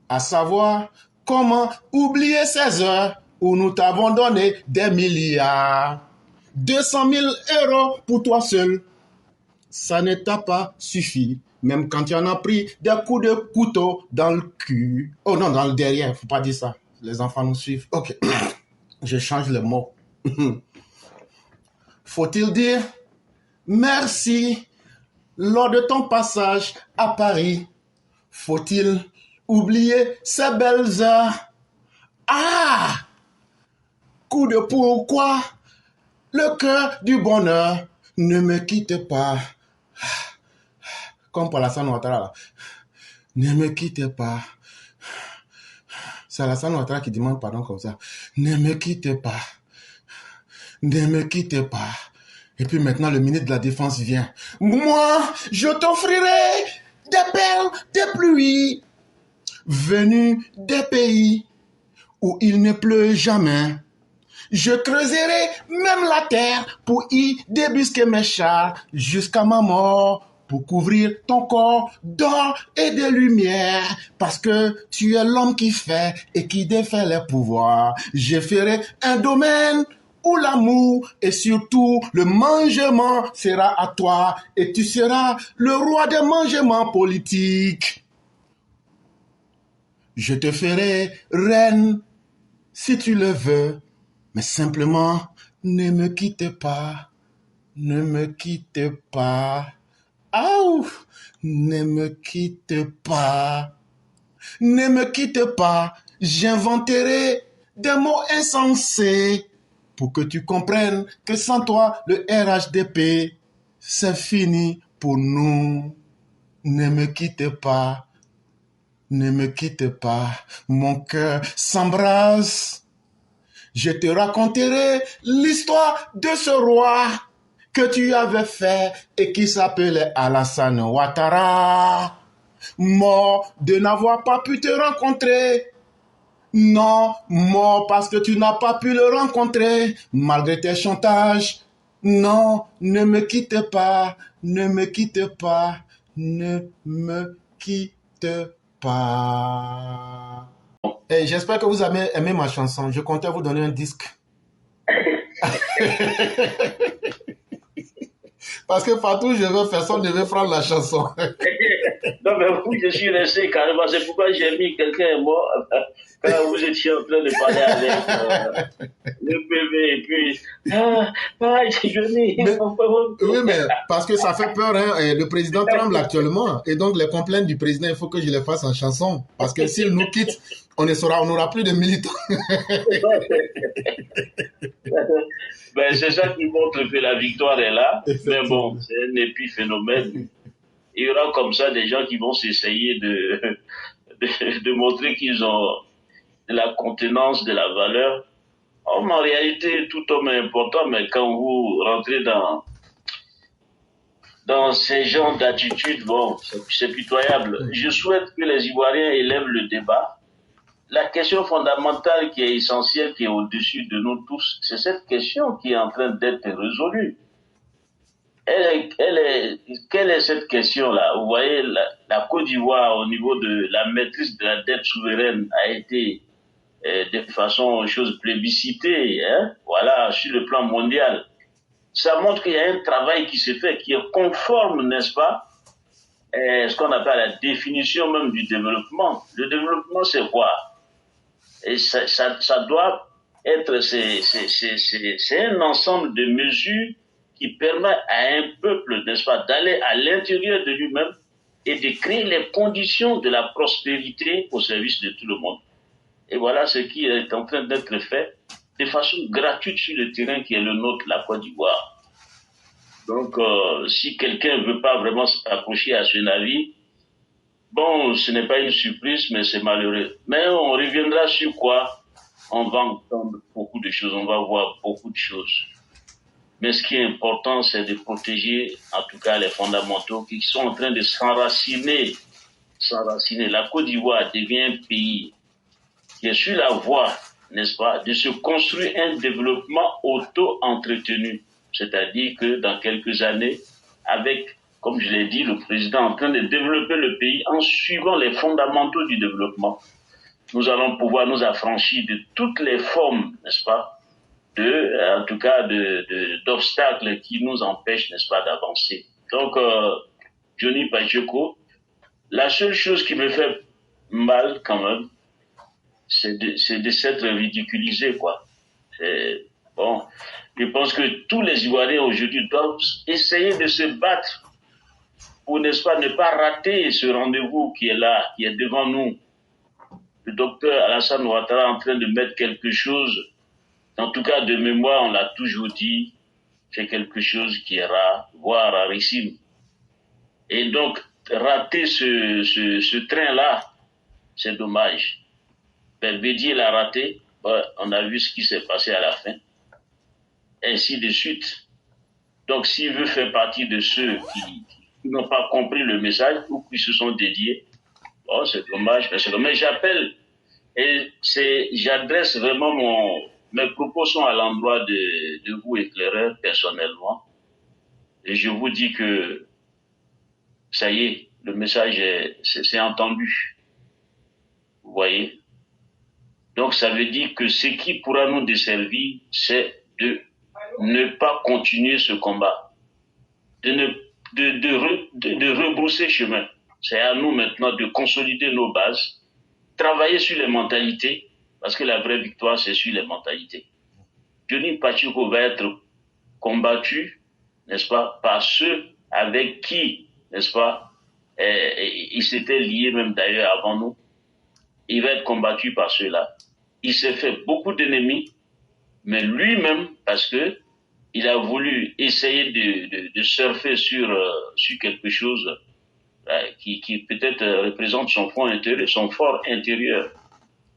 À savoir comment oublier ces heures où nous t'avons donné des milliards. 200 000 € pour toi seul. Ça ne t'a pas suffi. Même quand tu en as pris des coups de couteau dans le cul. Oh non, dans le derrière. Faut pas dire ça. Les enfants nous suivent. Ok. Je change le mot. Faut-il dire merci. Lors de ton passage à Paris, faut-il oublier ces belles heures? Ah! Coup de pourquoi? Le cœur du bonheur ne me quitte pas. Comme pour Alassane Ouattara là. Ne me quitte pas. C'est Alassane Ouattara qui demande pardon comme ça. Ne me quitte pas. Ne me quitte pas. Et puis maintenant, le ministre de la Défense vient. Moi, je t'offrirai des perles, des pluies, venues des pays où il ne pleut jamais. Je creuserai même la terre pour y débusquer mes chars jusqu'à ma mort, pour couvrir ton corps d'or et de lumière, parce que tu es l'homme qui fait et qui défait les pouvoirs. Je ferai un domaine où l'amour et surtout le mangement sera à toi, et tu seras le roi des mangements politiques. Je te ferai reine si tu le veux, mais simplement ne me quitte pas, ne me quitte pas. Aouh, ne me quitte pas, ne me quitte pas, j'inventerai des mots insensés pour que tu comprennes que sans toi, le RHDP, c'est fini pour nous. Ne me quitte pas, ne me quitte pas, mon cœur s'embrase. Je te raconterai l'histoire de ce roi que tu avais fait et qui s'appelait Alassane Ouattara, mort de n'avoir pas pu te rencontrer. Non, mort parce que tu n'as pas pu le rencontrer, malgré tes chantages. Non, ne me quitte pas, ne me quitte pas, ne me quitte pas. Et j'espère que vous avez aimé ma chanson. Je comptais vous donner un disque. Parce que partout où je veux, personne ne veut prendre la chanson. Non, mais vous, je suis resté carrément. C'est pourquoi j'ai mis quelqu'un est mort quand vous étiez en train de parler avec le bébé. Et puis, Oui, mais parce que ça fait peur. Hein, le président tremble actuellement. Et donc, les complaintes du président, il faut que je les fasse en chanson. Parce que s'il nous quitte, on n'aura plus de militants. Ben, c'est ça qui montre que la victoire est là. Mais bon, c'est un épiphénomène. Il y aura comme ça des gens qui vont s'essayer de montrer qu'ils ont de la contenance, de la valeur. En réalité, tout homme est important, mais quand vous rentrez dans ces genres d'attitudes, bon, c'est pitoyable. Je souhaite que les Ivoiriens élèvent le débat. La question fondamentale qui est essentielle, qui est au-dessus de nous tous, c'est cette question qui est en train d'être résolue. Quelle est cette question-là? Vous voyez, la Côte d'Ivoire, au niveau de la maîtrise de la dette souveraine, a été de façon chose plébiscitée, hein, voilà, sur le plan mondial. Ça montre qu'il y a un travail qui se fait, qui est conforme, n'est-ce pas, ce qu'on appelle la définition même du développement. Le développement, c'est quoi? Et ça doit être, c'est un ensemble de mesures qui permet à un peuple, n'est-ce pas, d'aller à l'intérieur de lui-même et de créer les conditions de la prospérité au service de tout le monde. Et voilà ce qui est en train d'être fait de façon gratuite sur le terrain qui est le nôtre, la Côte d'Ivoire. Donc, si quelqu'un ne veut pas vraiment s'accrocher à ce navire, bon, ce n'est pas une surprise, mais c'est malheureux. Mais on reviendra sur quoi? On va entendre beaucoup de choses, on va voir beaucoup de choses. Mais ce qui est important, c'est de protéger, en tout cas, les fondamentaux qui sont en train de s'enraciner. La Côte d'Ivoire devient un pays qui est sur la voie, n'est-ce pas, de se construire un développement auto-entretenu. C'est-à-dire que dans quelques années, avec, comme je l'ai dit, le président en train de développer le pays en suivant les fondamentaux du développement, nous allons pouvoir nous affranchir de toutes les formes, n'est-ce pas, en tout cas, d'obstacles qui nous empêchent, n'est-ce pas, d'avancer. Donc, Johnny Pacheco, la seule chose qui me fait mal quand même, c'est de s'être ridiculisé, quoi. Bon, je pense que tous les Ivoiriens aujourd'hui doivent essayer de se battre pour, n'est-ce pas, ne pas rater ce rendez-vous qui est là, qui est devant nous. Le docteur Alassane Ouattara est en train de mettre quelque chose, en tout cas de mémoire, on l'a toujours dit, c'est quelque chose qui est rare, voire rarissime. Et donc, rater ce train-là, c'est dommage. Ben, Bédier l'a raté, on a vu ce qui s'est passé à la fin, ainsi de suite. Donc, s'il veut faire partie de ceux qui n'ont pas compris le message ou qui se sont dédiés, bon, c'est dommage. Mais j'appelle et j'adresse vraiment mes propos sont à l'endroit de vous, éclaireurs, personnellement. Et je vous dis que ça y est, le message c'est entendu. Vous voyez? Donc, ça veut dire que ce qui pourra nous desservir, c'est de ne pas continuer ce combat, de rebrousser chemin. C'est à nous maintenant de consolider nos bases, travailler sur les mentalités, parce que la vraie victoire, c'est sur les mentalités. Johnny Pacheco va être combattu, n'est-ce pas, par ceux avec qui, n'est-ce pas, il s'était lié même d'ailleurs avant nous. Il va être combattu par ceux-là. Il s'est fait beaucoup d'ennemis, mais lui-même, parce que il a voulu essayer de surfer sur quelque chose qui peut-être représente son fort intérieur.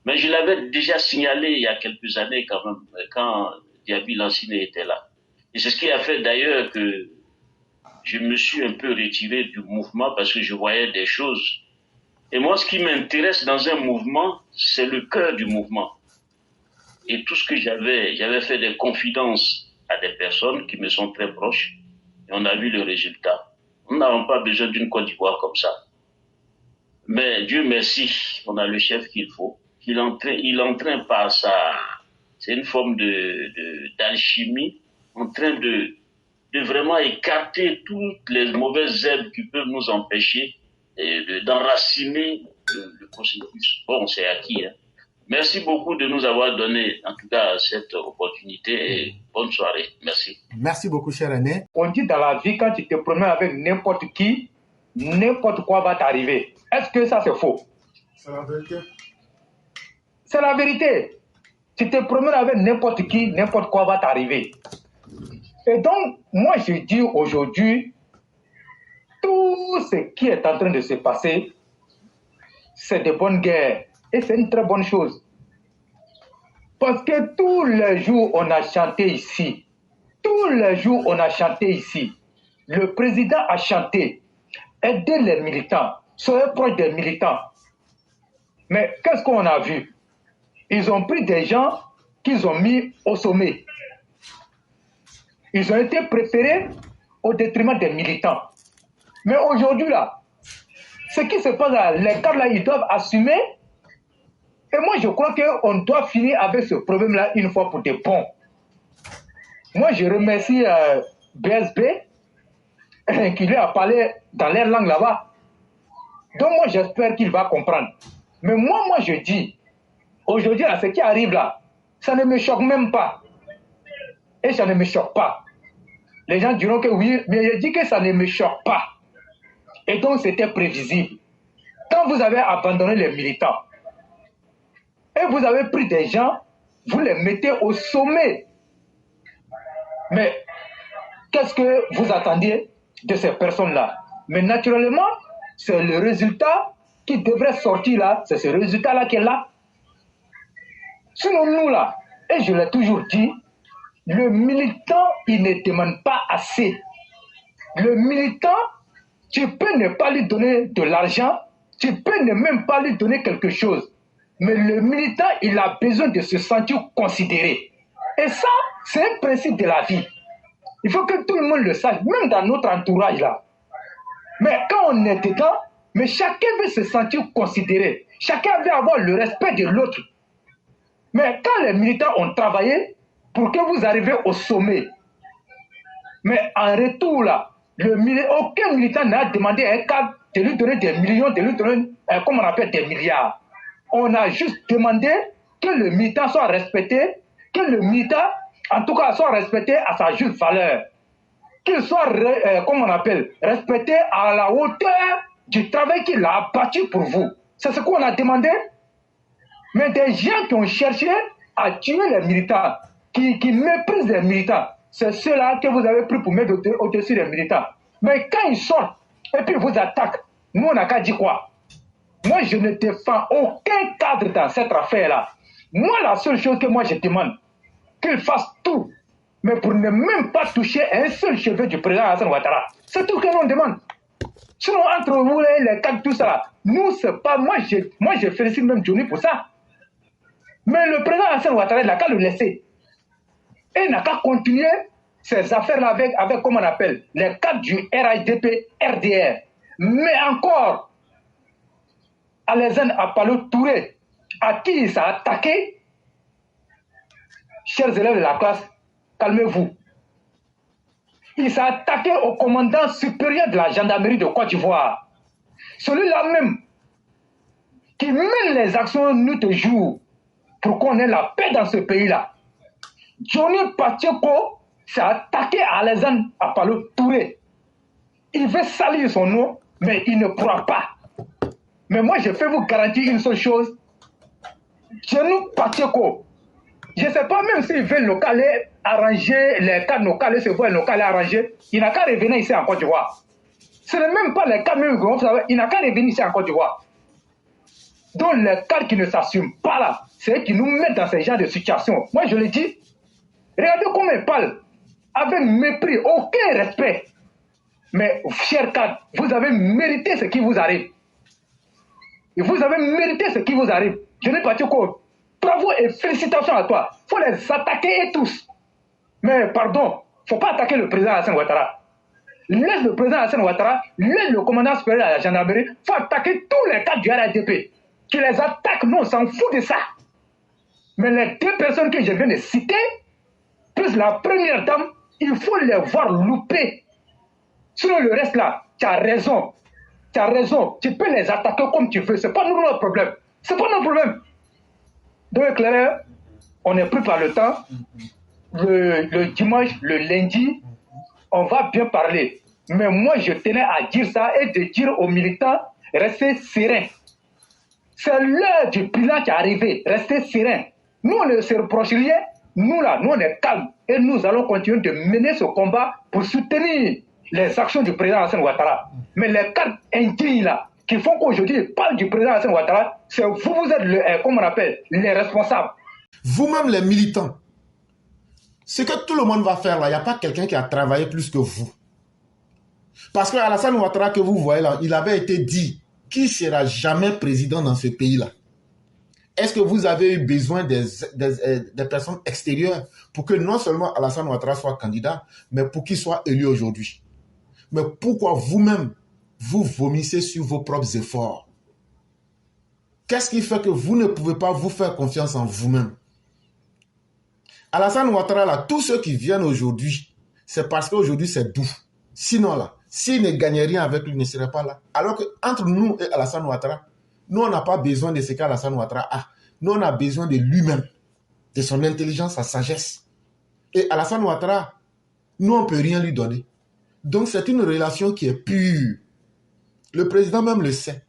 Mais je l'avais déjà signalé il y a quelques années quand même, quand Diaby Lanciné était là. Et c'est ce qui a fait d'ailleurs que je me suis un peu retiré du mouvement parce que je voyais des choses. Et moi, ce qui m'intéresse dans un mouvement, c'est le cœur du mouvement. Et tout ce que j'avais fait des confidences à des personnes qui me sont très proches, et on a vu le résultat. Nous n'avons pas besoin d'une Côte d'Ivoire comme ça. Mais Dieu merci, on a le chef qu'il faut. Il entraîne par c'est une forme d'alchimie, en train de vraiment écarter toutes les mauvaises herbes qui peuvent nous empêcher d'enraciner le processus. Bon, c'est acquis, hein. Merci beaucoup de nous avoir donné, en tout cas, cette opportunité et bonne soirée. Merci. Merci beaucoup, cher René. On dit dans la vie, quand tu te promènes avec n'importe qui, n'importe quoi va t'arriver. Est-ce que ça, c'est faux? C'est la vérité. C'est la vérité. Tu te promènes avec n'importe qui, n'importe quoi va t'arriver. Et donc, moi, je dis aujourd'hui, tout ce qui est en train de se passer, c'est de bonnes guerres. Et c'est une très bonne chose. Parce que tous les jours, on a chanté ici. Tous les jours, on a chanté ici. Le président a chanté. Aider les militants. Soyez proche des militants. Mais qu'est-ce qu'on a vu? Ils ont pris des gens qu'ils ont mis au sommet. Ils ont été préférés au détriment des militants. Mais aujourd'hui, là, ce qui se passe là, les cadres là, ils doivent assumer. Et moi, je crois qu'on doit finir avec ce problème-là une fois pour de bon. Moi, je remercie BSB qui lui a parlé dans leur langue là-bas. Donc, moi, j'espère qu'il va comprendre. Mais moi, je dis, aujourd'hui, ce qui arrive là, ça ne me choque même pas. Et ça ne me choque pas. Les gens diront que oui, mais je dis que ça ne me choque pas. Et donc, c'était prévisible. Quand vous avez abandonné les militants, et vous avez pris des gens, vous les mettez au sommet. Mais qu'est-ce que vous attendiez de ces personnes-là? Mais naturellement, c'est le résultat qui devrait sortir là. C'est ce résultat-là qui est là. Sinon, nous là, et je l'ai toujours dit, le militant, il ne demande pas assez. Le militant, tu peux ne pas lui donner de l'argent, tu peux ne même pas lui donner quelque chose. Mais le militant, il a besoin de se sentir considéré. Et ça, c'est un principe de la vie. Il faut que tout le monde le sache, même dans notre entourage là. Mais quand on est dedans, mais chacun veut se sentir considéré. Chacun veut avoir le respect de l'autre. Mais quand les militants ont travaillé pour que vous arriviez au sommet, mais en retour là, aucun militant n'a demandé à un cadre de lui donner des millions, de lui donner, comme on appelle, des milliards. On a juste demandé que le militant soit respecté, que le militant en tout cas, soit respecté à sa juste valeur. Qu'il soit, comment on appelle, respecté à la hauteur du travail qu'il a abattu pour vous. C'est ce qu'on a demandé. Mais des gens qui ont cherché à tuer les militants, qui méprisent les militants, c'est ceux-là que vous avez pris pour mettre au-dessus des militants. Mais quand ils sortent et puis vous attaquent, nous on n'a qu'à dire quoi? Moi je ne défends aucun cadre dans cette affaire-là. Moi la seule chose que moi je demande, qu'ils fassent tout, mais pour ne même pas toucher un seul cheveu du président Alassane Ouattara. C'est tout ce que l'on demande. Sinon entre vous les cadres, tout ça, nous c'est pas, moi je félicite même Johnny pour ça. Mais le président Alassane Ouattara, il n'a qu'à le laisser. Et il n'a qu'à continuer ces affaires-là avec, comment on appelle, les cadres du RIDP, RDR. Mais encore, Alassane Apalo Touré, à qui il s'est attaqué, chers élèves de la classe, calmez-vous. Il s'est attaqué au commandant supérieur de la gendarmerie de Côte d'Ivoire. Celui-là même, qui mène les actions nuit et jour pour qu'on ait la paix dans ce pays-là. Johnny Pacheco s'est attaqué à Alassane Apalo Touré. Il veut salir son nom, mais il ne pourra pas. Mais moi, je peux vous garantir une seule chose. Johnny Pacheco, je ne sais pas même s'il veut localer, arranger les cas locaux, se voir localer arranger, il n'a qu'à revenir ici en Côte d'Ivoire. Ce n'est même pas les cas même, il n'a qu'à revenir ici en Côte d'Ivoire. Donc les cas qui ne s'assument pas là, c'est eux qui nous mettent dans ce genre de situation. Moi je le dis, regardez comment ils parlent, avec mépris, aucun respect. Mais chers cadres, vous avez mérité ce qui vous arrive. Et vous avez mérité ce qui vous arrive. Je n'ai pas dit quoi. Bravo et félicitations à toi. Il faut les attaquer et tous. Mais pardon, il ne faut pas attaquer le président Alassane Ouattara. Laisse le président Alassane Ouattara, laisse le commandant supérieur de la gendarmerie, il faut attaquer tous les cadres du RADP. Qui les attaquent, nous on s'en fout de ça. Mais les deux personnes que je viens de citer, plus la première dame, il faut les voir louper. Sinon le reste là, tu as raison. Tu as raison. Tu peux les attaquer comme tu veux. Ce n'est pas notre problème. Ce n'est pas notre problème. Donc Claire, on n'est plus par le temps. Le dimanche, le lundi, on va bien parler. Mais moi, je tenais à dire ça et de dire aux militants, restez sereins. C'est l'heure du bilan qui est arrivé. Restez sereins. Nous, on ne se reproche rien. Nous, là, nous, on est calmes. Et nous allons continuer de mener ce combat pour soutenir les actions du président Alassane Ouattara. Mais les cadres indignes, là, qui font qu'aujourd'hui, ils parlent du président Alassane Ouattara, c'est vous, vous êtes, comme on appelle, les responsables. Vous-même, les militants, ce que tout le monde va faire là, il n'y a pas quelqu'un qui a travaillé plus que vous. Parce que Alassane Ouattara que vous voyez là, il avait été dit qui ne sera jamais président dans ce pays-là. Est-ce que vous avez eu besoin des personnes extérieures pour que non seulement Alassane Ouattara soit candidat, mais pour qu'il soit élu aujourd'hui? Mais pourquoi vous-même, vous vomissez sur vos propres efforts? Qu'est-ce qui fait que vous ne pouvez pas vous faire confiance en vous-même? Alassane Ouattara, là, tous ceux qui viennent aujourd'hui, c'est parce qu'aujourd'hui c'est doux. Sinon là, s'il ne gagnait rien avec lui, il ne serait pas là. Alors qu'entre nous et Alassane Ouattara, nous on n'a pas besoin de ce qu'Alassane Ouattara a. Nous on a besoin de lui-même, de son intelligence, sa sagesse. Et Alassane Ouattara, nous on ne peut rien lui donner. Donc c'est une relation qui est pure. Le président même le sait.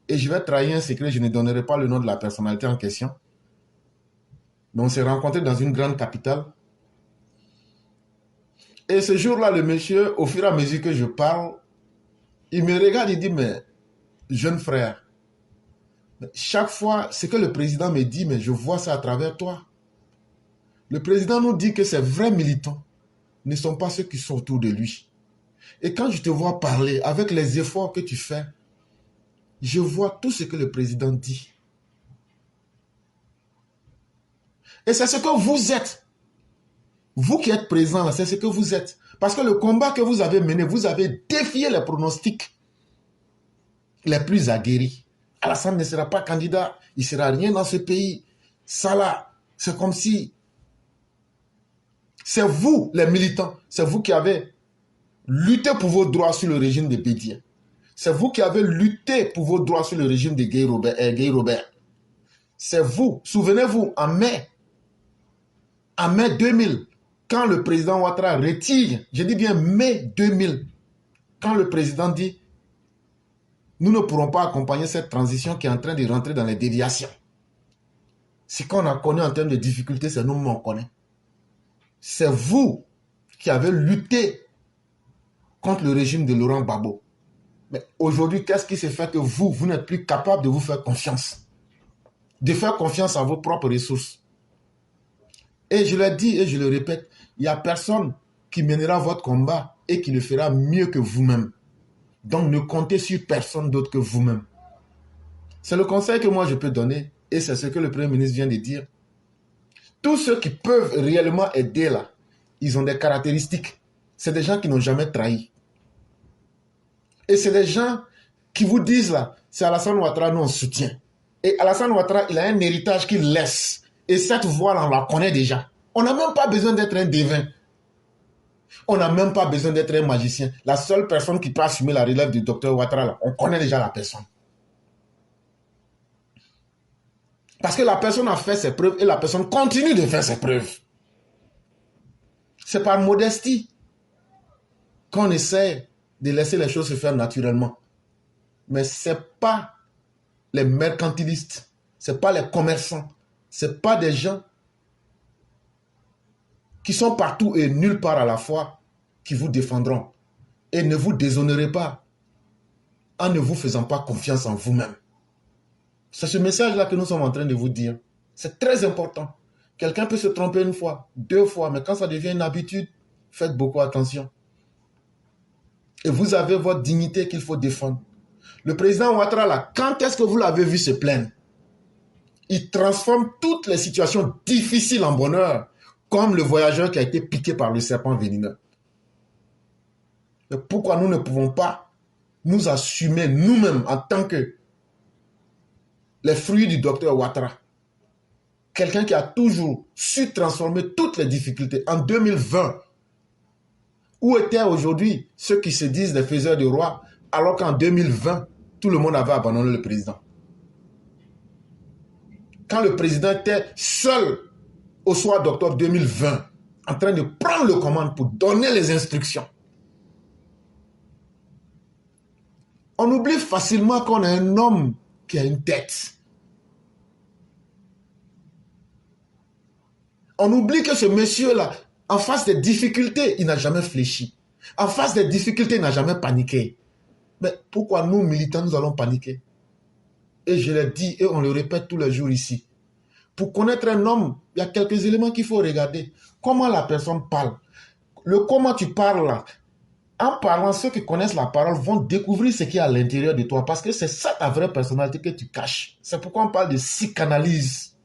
Et je vais trahir un secret, je ne donnerai pas le nom de la personnalité en question. Mais on s'est rencontrés dans une grande capitale. Et ce jour-là, le monsieur, au fur et à mesure que je parle, il me regarde et dit, mais jeune frère, chaque fois, ce que le président me dit, mais je vois ça à travers toi. Le président nous dit que ces vrais militants ne sont pas ceux qui sont autour de lui. Et quand je te vois parler avec les efforts que tu fais, je vois tout ce que le président dit. Et c'est ce que vous êtes. Vous qui êtes présents, c'est ce que vous êtes. Parce que le combat que vous avez mené, vous avez défié les pronostics les plus aguerris. Alassane ne sera pas candidat, il ne sera rien dans ce pays. Ça là, c'est comme si... C'est vous, les militants, c'est vous qui avez lutté pour vos droits sur le régime de Bédier. C'est vous qui avez lutté pour vos droits sur le régime de Guy Robert. C'est vous, souvenez-vous, en mai 2000, quand le président Ouattara retire, je dis bien mai 2000, quand le président dit nous ne pourrons pas accompagner cette transition qui est en train de rentrer dans les déviations. Ce qu'on a connu en termes de difficultés, c'est nous-mêmes on connaît. C'est vous qui avez lutté contre le régime de Laurent Gbagbo. Mais aujourd'hui, qu'est-ce qui se fait que vous n'êtes plus capable de vous faire confiance? De faire confiance à vos propres ressources. Et je le dis et je le répète, il n'y a personne qui mènera votre combat et qui le fera mieux que vous-même. Donc ne comptez sur personne d'autre que vous-même. C'est le conseil que moi je peux donner et c'est ce que le Premier ministre vient de dire. Tous ceux qui peuvent réellement aider là, ils ont des caractéristiques. C'est des gens qui n'ont jamais trahi. Et c'est des gens qui vous disent là, c'est Alassane Ouattara, nous on soutient. Et Alassane Ouattara, il a un héritage qu'il laisse. Et cette voie-là, on la connaît déjà. On n'a même pas besoin d'être un devin. On n'a même pas besoin d'être un magicien. La seule personne qui peut assumer la relève du docteur Ouattara, là, on connaît déjà la personne. Parce que la personne a fait ses preuves et la personne continue de faire ses preuves. C'est par modestie qu'on essaie de laisser les choses se faire naturellement. Mais ce n'est pas les mercantilistes, ce n'est pas les commerçants, ce n'est pas des gens qui sont partout et nulle part à la fois qui vous défendront. Et ne vous déshonorez pas en ne vous faisant pas confiance en vous-même. C'est ce message-là que nous sommes en train de vous dire. C'est très important. Quelqu'un peut se tromper une fois, 2 fois, mais quand ça devient une habitude, faites beaucoup attention. Et vous avez votre dignité qu'il faut défendre. Le président Ouattara, là, quand est-ce que vous l'avez vu se plaindre? Il transforme toutes les situations difficiles en bonheur, comme le voyageur qui a été piqué par le serpent venimeux. Mais pourquoi nous ne pouvons pas nous assumer nous-mêmes en tant que les fruits du docteur Ouattara? Quelqu'un qui a toujours su transformer toutes les difficultés. En 2020, où étaient aujourd'hui ceux qui se disent des faiseurs de rois, alors qu'en 2020, tout le monde avait abandonné le président? Quand le président était seul au soir d'octobre 2020, en train de prendre le commande pour donner les instructions. On oublie facilement qu'on a un homme qui a une tête. On oublie que ce monsieur-là, en face des difficultés, il n'a jamais fléchi. En face des difficultés, il n'a jamais paniqué. Mais pourquoi nous, militants, nous allons paniquer? Et je l'ai dit et on le répète tous les jours ici. Pour connaître un homme, il y a quelques éléments qu'il faut regarder. Comment la personne parle. Le comment tu parles là. En parlant, ceux qui connaissent la parole vont découvrir ce qu'il y a à l'intérieur de toi. Parce que c'est ça ta vraie personnalité que tu caches. C'est pourquoi on parle de psychanalyse.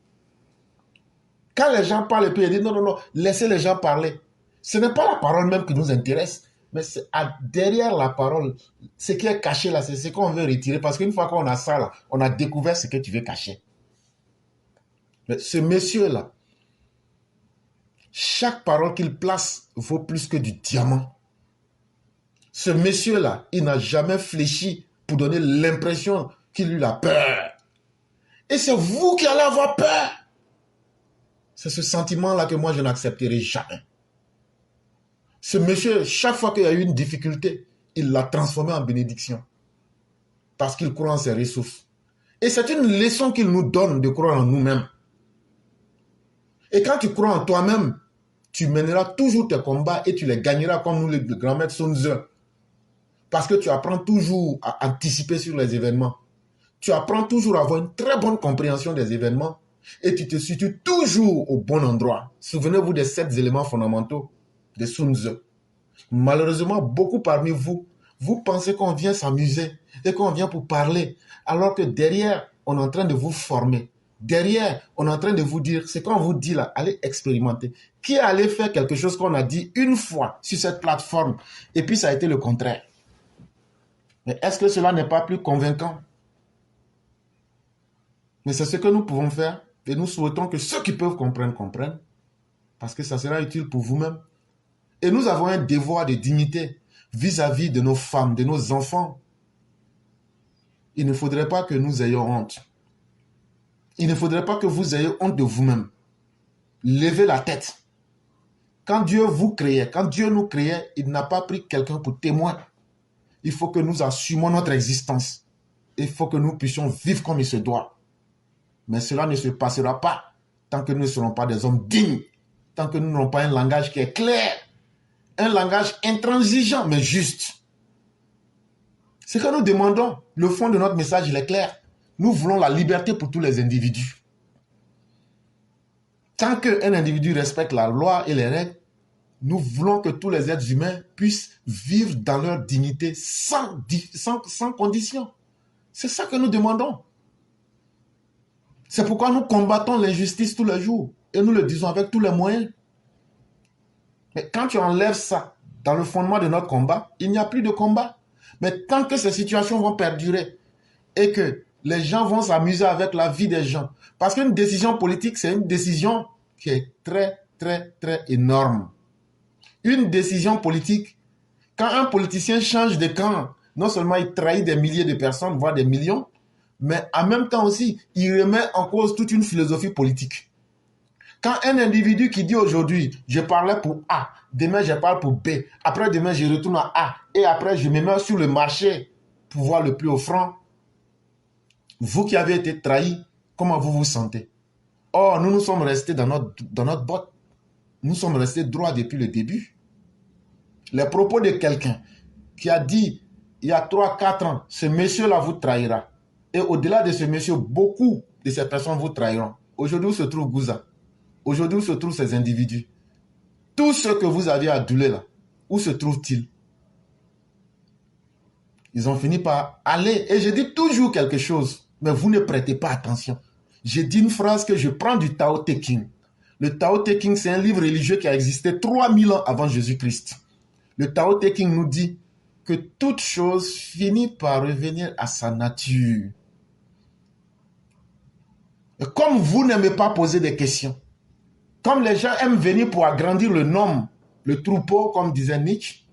Quand les gens parlent et puis ils disent non, laissez les gens parler. Ce n'est pas la parole même qui nous intéresse. Mais c'est derrière la parole, ce qui est caché là, c'est ce qu'on veut retirer. Parce qu'une fois qu'on a ça là, on a découvert ce que tu veux cacher. Mais ce monsieur-là, chaque parole qu'il place vaut plus que du diamant. Ce monsieur-là, il n'a jamais fléchi pour donner l'impression qu'il a peur. Et c'est vous qui allez avoir peur. C'est ce sentiment-là que moi, je n'accepterai jamais. Ce monsieur, chaque fois qu'il y a eu une difficulté, il l'a transformé en bénédiction. Parce qu'il croit en ses ressources. Et c'est une leçon qu'il nous donne de croire en nous-mêmes. Et quand tu crois en toi-même, tu mèneras toujours tes combats et tu les gagneras comme nous, le grand maître Sun Tzu. Parce que tu apprends toujours à anticiper sur les événements. Tu apprends toujours à avoir une très bonne compréhension des événements et tu te situes toujours au bon endroit. Souvenez-vous des 7 éléments fondamentaux de Sun Tzu. Malheureusement, beaucoup parmi vous, vous pensez qu'on vient s'amuser et qu'on vient pour parler, alors que derrière, on est en train de vous former. Derrière, on est en train de vous dire, ce qu'on vous dit là, allez expérimenter. Qui est allé faire quelque chose qu'on a dit une fois sur cette plateforme et puis ça a été le contraire? Mais est-ce que cela n'est pas plus convaincant? Mais c'est ce que nous pouvons faire et nous souhaitons que ceux qui peuvent comprendre, comprennent parce que ça sera utile pour vous-même. Et nous avons un devoir de dignité vis-à-vis de nos femmes, de nos enfants. Il ne faudrait pas que nous ayons honte. Il ne faudrait pas que vous ayez honte de vous-même. Levez la tête. Quand Dieu vous créait, quand Dieu nous créait, il n'a pas pris quelqu'un pour témoin. Il faut que nous assumons notre existence. Il faut que nous puissions vivre comme il se doit. Mais cela ne se passera pas tant que nous ne serons pas des hommes dignes, tant que nous n'aurons pas un langage qui est clair, un langage intransigeant mais juste. Ce que nous demandons, le fond de notre message, il est clair. Nous voulons la liberté pour tous les individus. Tant qu'un individu respecte la loi et les règles, nous voulons que tous les êtres humains puissent vivre dans leur dignité sans condition. C'est ça que nous demandons. C'est pourquoi nous combattons l'injustice tous les jours. Et nous le disons avec tous les moyens. Mais quand tu enlèves ça dans le fondement de notre combat, il n'y a plus de combat. Mais tant que ces situations vont perdurer et que les gens vont s'amuser avec la vie des gens, parce qu'une décision politique, c'est une décision qui est très, très, très énorme. Une décision politique, quand un politicien change de camp, non seulement il trahit des milliers de personnes, voire des millions, mais en même temps aussi, il remet en cause toute une philosophie politique. Quand un individu qui dit aujourd'hui, je parlais pour A, demain je parle pour B, après demain je retourne à A, et après je me mets sur le marché pour voir le plus offrant, vous qui avez été trahi, comment vous vous sentez? Or, nous sommes restés dans notre botte. Nous sommes restés droits depuis le début. Les propos de quelqu'un qui a dit, il y a 3-4 ans, ce monsieur-là vous trahira. Et au-delà de ce monsieur, beaucoup de ces personnes vous trahiront. Aujourd'hui, où se trouve Gouza? Aujourd'hui, où se trouvent ces individus? Tous ceux que vous aviez adulés là, où se trouvent-ils? Ils ont fini par aller. Et je dis toujours quelque chose, mais vous ne prêtez pas attention. J'ai dit une phrase que je prends du Tao Te Ching. Le Tao Te Ching, c'est un livre religieux qui a existé 3000 ans avant Jésus-Christ. Le Tao Te Ching nous dit que toute chose finit par revenir à sa nature. Et comme vous n'aimez pas poser des questions, comme les gens aiment venir pour agrandir le nombre, le troupeau, comme disait Nietzsche,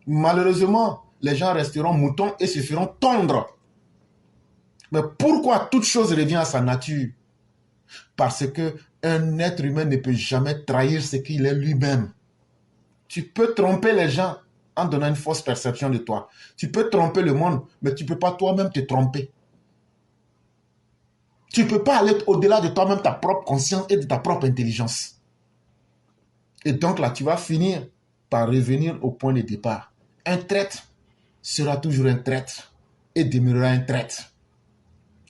malheureusement, les gens resteront moutons et se feront tondre. Mais pourquoi toute chose revient à sa nature? Parce qu'un être humain ne peut jamais trahir ce qu'il est lui-même. Tu peux tromper les gens en donnant une fausse perception de toi. Tu peux tromper le monde, mais tu ne peux pas toi-même te tromper. Tu ne peux pas aller au-delà de toi-même, ta propre conscience et de ta propre intelligence. Et donc là, tu vas finir par revenir au point de départ. Un traître sera toujours un traître et demeurera un traître.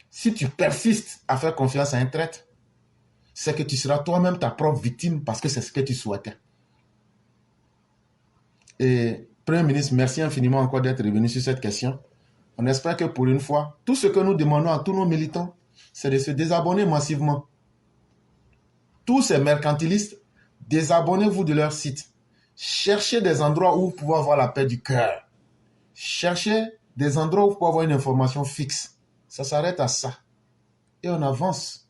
Si tu persistes à faire confiance à un traître, c'est que tu seras toi-même ta propre victime parce que c'est ce que tu souhaitais. Et Premier ministre, merci infiniment encore d'être revenu sur cette question. On espère que pour une fois, tout ce que nous demandons à tous nos militants, c'est de se désabonner massivement. Tous ces mercantilistes, désabonnez-vous de leur site. Cherchez des endroits où vous pouvez avoir la paix du cœur. Cherchez des endroits où vous pouvez avoir une information fixe. Ça s'arrête à ça. Et on avance.